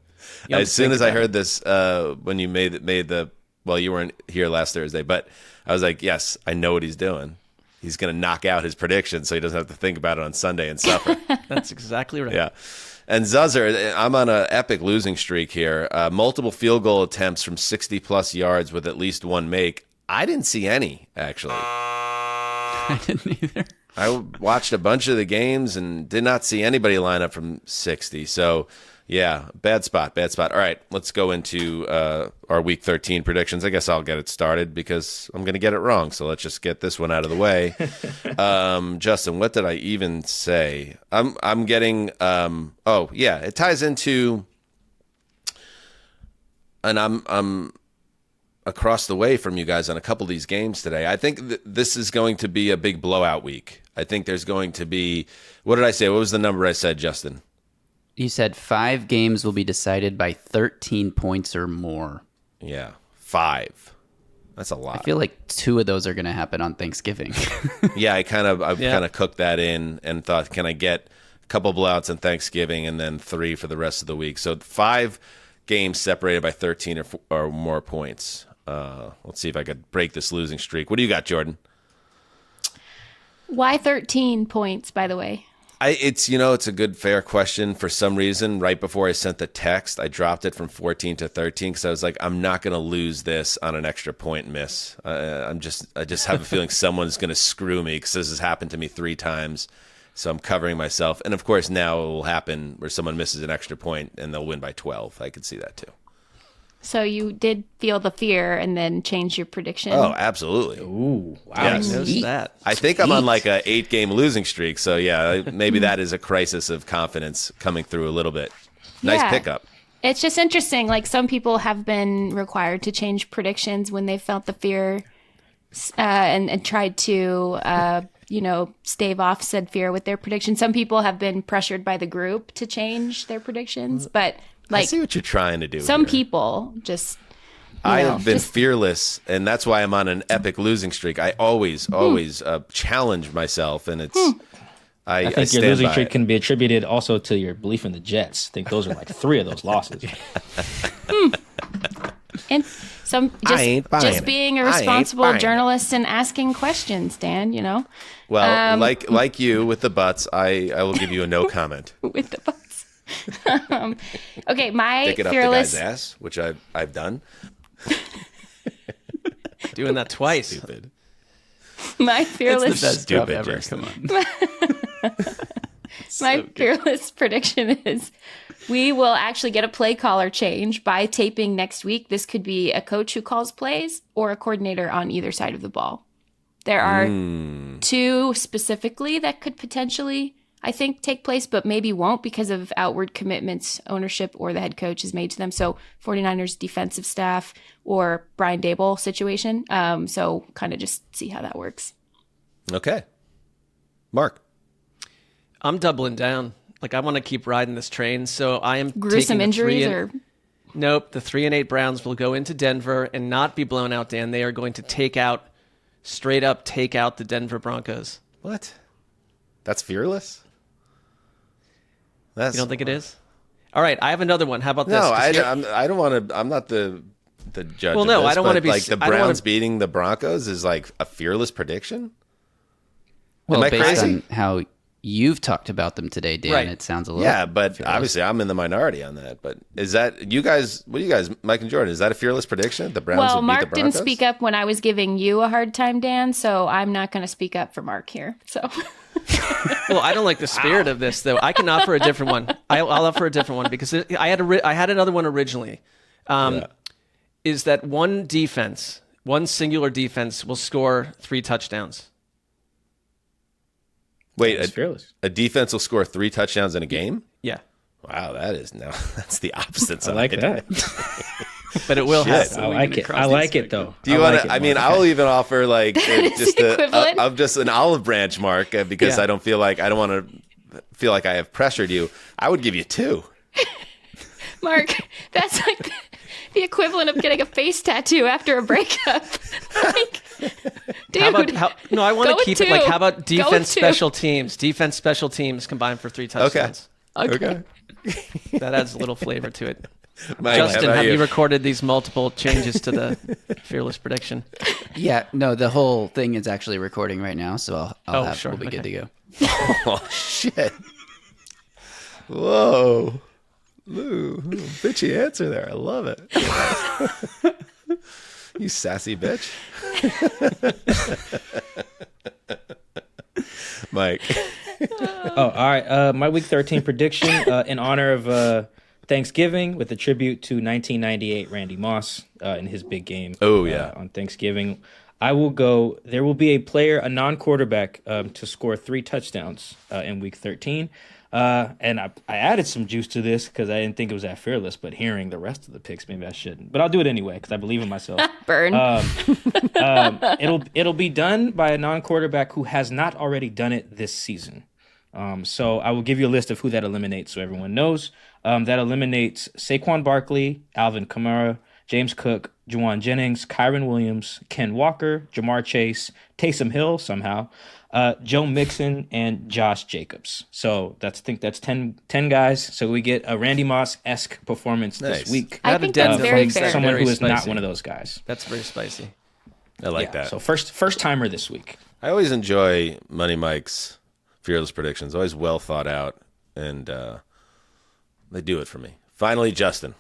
As soon as I heard this, when you made the well, you weren't here last Thursday, but I was like, yes, I know what he's doing. He's going to knock out his prediction so he doesn't have to think about it on Sunday and suffer. That's exactly right. Yeah. And Zuzzer, I'm on an epic losing streak here. Multiple field goal attempts from 60-plus yards with at least 1 make. I didn't see any, actually. I didn't either. I watched a bunch of the games and did not see anybody line up from 60. So, yeah, bad spot. All right, let's go into our Week 13 predictions. I guess I'll get it started because I'm going to get it wrong. So let's just get this one out of the way. Justin, what did I even say? I'm getting it ties into, and I'm across the way from you guys on a couple of these games today. I think this is going to be a big blowout week. I think there's going to be, what did I say? What was the number I said, Justin? You said 5 games will be decided by 13 points or more. Yeah, 5. That's a lot. I feel like 2 of those are going to happen on Thanksgiving. Yeah, I kind of cooked that in and thought, can I get a couple blowouts on Thanksgiving and then 3 for the rest of the week? So 5 games separated by 13 or more points. Let's see if I could break this losing streak. What do you got, Jourdan? Why 13 points, by the way? It's a good, fair question. For some reason, right before I sent the text, I dropped it from 14 to 13 because I was like, I'm not going to lose this on an extra point miss. I just have a feeling someone's going to screw me because this has happened to me 3 times. So I'm covering myself. And of course, now it will happen where someone misses an extra point and they'll win by 12. I could see that too. So you did feel the fear and then change your prediction? Oh, absolutely. Ooh, wow. Yes. Notice that. I think I'm on like a 8-game losing streak. So yeah, maybe that is a crisis of confidence coming through a little bit. Nice pickup. It's just interesting. Like some people have been required to change predictions when they felt the fear and tried to, stave off said fear with their prediction. Some people have been pressured by the group to change their predictions, but I see what you're trying to do. Some people just I have been fearless, and that's why I'm on an epic losing streak. I always challenge myself, and it's. I think your losing streak can be attributed also to your belief in the Jets. I think those are like 3 of those losses. And just being a responsible journalist and asking questions, Dan, you know? Well, like you with the butts, I will give you a no comment. With the butts. Okay, my Stick it fearless... up the guy's ass, which I've done. Doing that twice. Stupid. My fearless... It's the best job ever. Jason. Come on. My fearless prediction is we will actually get a play caller change by taping next week. This could be a coach who calls plays or a coordinator on either side of the ball. There are 2 specifically that could potentially, I think, take place, but maybe won't because of outward commitments ownership or the head coach has made to them. So 49ers defensive staff or Brian Dable situation. So kind of just see how that works. Okay. Mark. I'm doubling down. Like, I want to keep riding this train, so I am gruesome taking injuries or nope. The 3-8 Browns will go into Denver and not be blown out. Dan, they are going to take out the Denver Broncos. What? That's fearless. You don't think it is? All right, I have another one. How about this? No, I don't want to. I'm not the judge. Well, no, of this, I don't want to be like the Browns beating the Broncos is like a fearless prediction. Well, Am I based crazy? on how you've talked about them today, Dan, Right. it sounds a little. Yeah, but fearless. obviously I'm in the minority on that. But is that you guys? What do you guys, Mike and Jourdan? Is that a fearless prediction? The Browns will beat the Mark Broncos? didn't speak up when I was giving you a hard time, Dan, so I'm not going to speak up for Mark here. So, Well, I don't like the spirit of this, though. I can offer a different one. I'll offer a different one because I had another one originally. Is that one singular defense will score 3 touchdowns? Wait, That's fearless. a defense will score 3 touchdowns in a game? Yeah. Wow, that's the opposite side. I like that. But it will happen. I like it. I like it, though. Do you want to? I mean, I'll even offer like just I'm just an olive branch, Mark, because I don't want to feel like I have pressured you. I would give you 2. Mark, that's like the equivalent of getting a face tattoo after a breakup. Like, dude, I want to keep it like, how about defense Go special teams? Defense special teams combined for 3 touchdowns. Okay. That adds a little flavor to it. Mike, Justin, have you recorded these multiple changes to the fearless prediction? Yeah, no, the whole thing is actually recording right now, so we'll be good to go. Oh shit! Whoa, Lou, bitchy answer there. I love it. You sassy bitch. Mike. Oh, all right. My Week 13 prediction in honor of Thanksgiving with a tribute to 1998 Randy Moss in his big game. Oh, yeah. On Thanksgiving. I will go. There will be a non-quarterback to score 3 touchdowns in Week 13. And I added some juice to this because I didn't think it was that fearless, but hearing the rest of the picks, maybe I shouldn't. But I'll do it anyway because I believe in myself. Burn. It'll be done by a non-quarterback who has not already done it this season. So I will give you a list of who that eliminates so everyone knows. That eliminates Saquon Barkley, Alvin Kamara, James Cook, Juwan Jennings, Kyron Williams, Ken Walker, Jamar Chase, Taysom Hill somehow, Joe Mixon, and Josh Jacobs. So I think that's 10 guys. So we get a Randy Moss-esque performance this week. I think that's very fair. Someone Very who is not spicy. one of those guys. That's very spicy. I like that. So first timer this week. I always enjoy Money Mike's fearless predictions. Always well thought out, and they do it for me. Finally, Justin.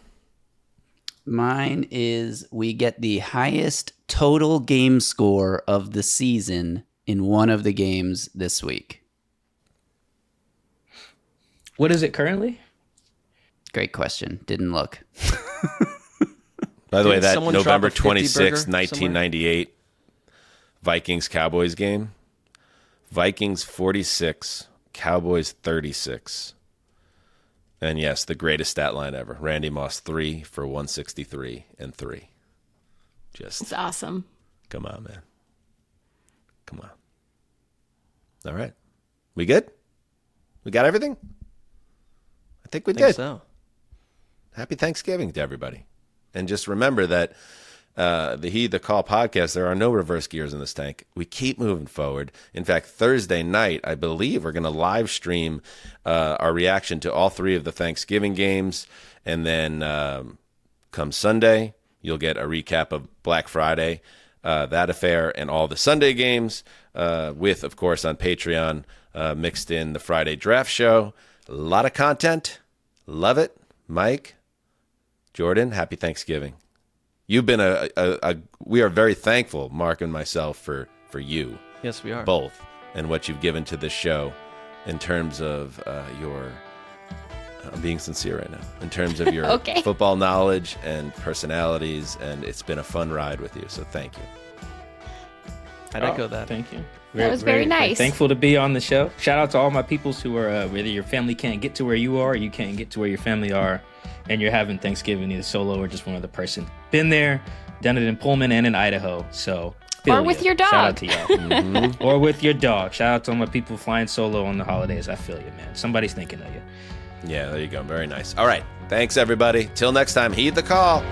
Mine is we get the highest total game score of the season in one of the games this week. What is it currently? Great question. Didn't look. By the way, Didn't that someone November drop a 50 burger 26, 1998 Vikings-Cowboys game, Vikings 46, Cowboys 36. And yes, the greatest stat line ever. Randy Moss 3 for 163 and 3. It's awesome. Come on, man. Come on. All right. We good? We got everything? I think we did. So. Happy Thanksgiving to everybody. And just remember that the Heed the Call podcast, there are no reverse gears in this tank. We keep moving forward. In fact, Thursday night, I believe we're going to live stream our reaction to all 3 of the Thanksgiving games. And then come Sunday, you'll get a recap of Black Friday, that affair, and all the Sunday games with, of course, on Patreon, mixed in the Friday draft show. A lot of content. Love it. Mike, Jourdan, happy Thanksgiving. You've been we are very thankful, Mark and myself, for you. Yes, we are. Both, and what you've given to this show in terms of your, I'm being sincere right now, in terms of your Okay. football knowledge and personalities, and it's been a fun ride with you, so thank you. I'd echo that. Thank you. That was very nice. Thankful to be on the show. Shout out to all my peoples who are, whether your family can't get to where you are, you can't get to where your family are, and you're having Thanksgiving either solo or just one other person. Been there, done it in Pullman and in Idaho. So Or with your dog. Shout out to y'all. Or with your dog. Shout out to all my people flying solo on the holidays. I feel you, man. Somebody's thinking of you. Yeah, there you go. Very nice. All right. Thanks, everybody. Till next time, heed the call.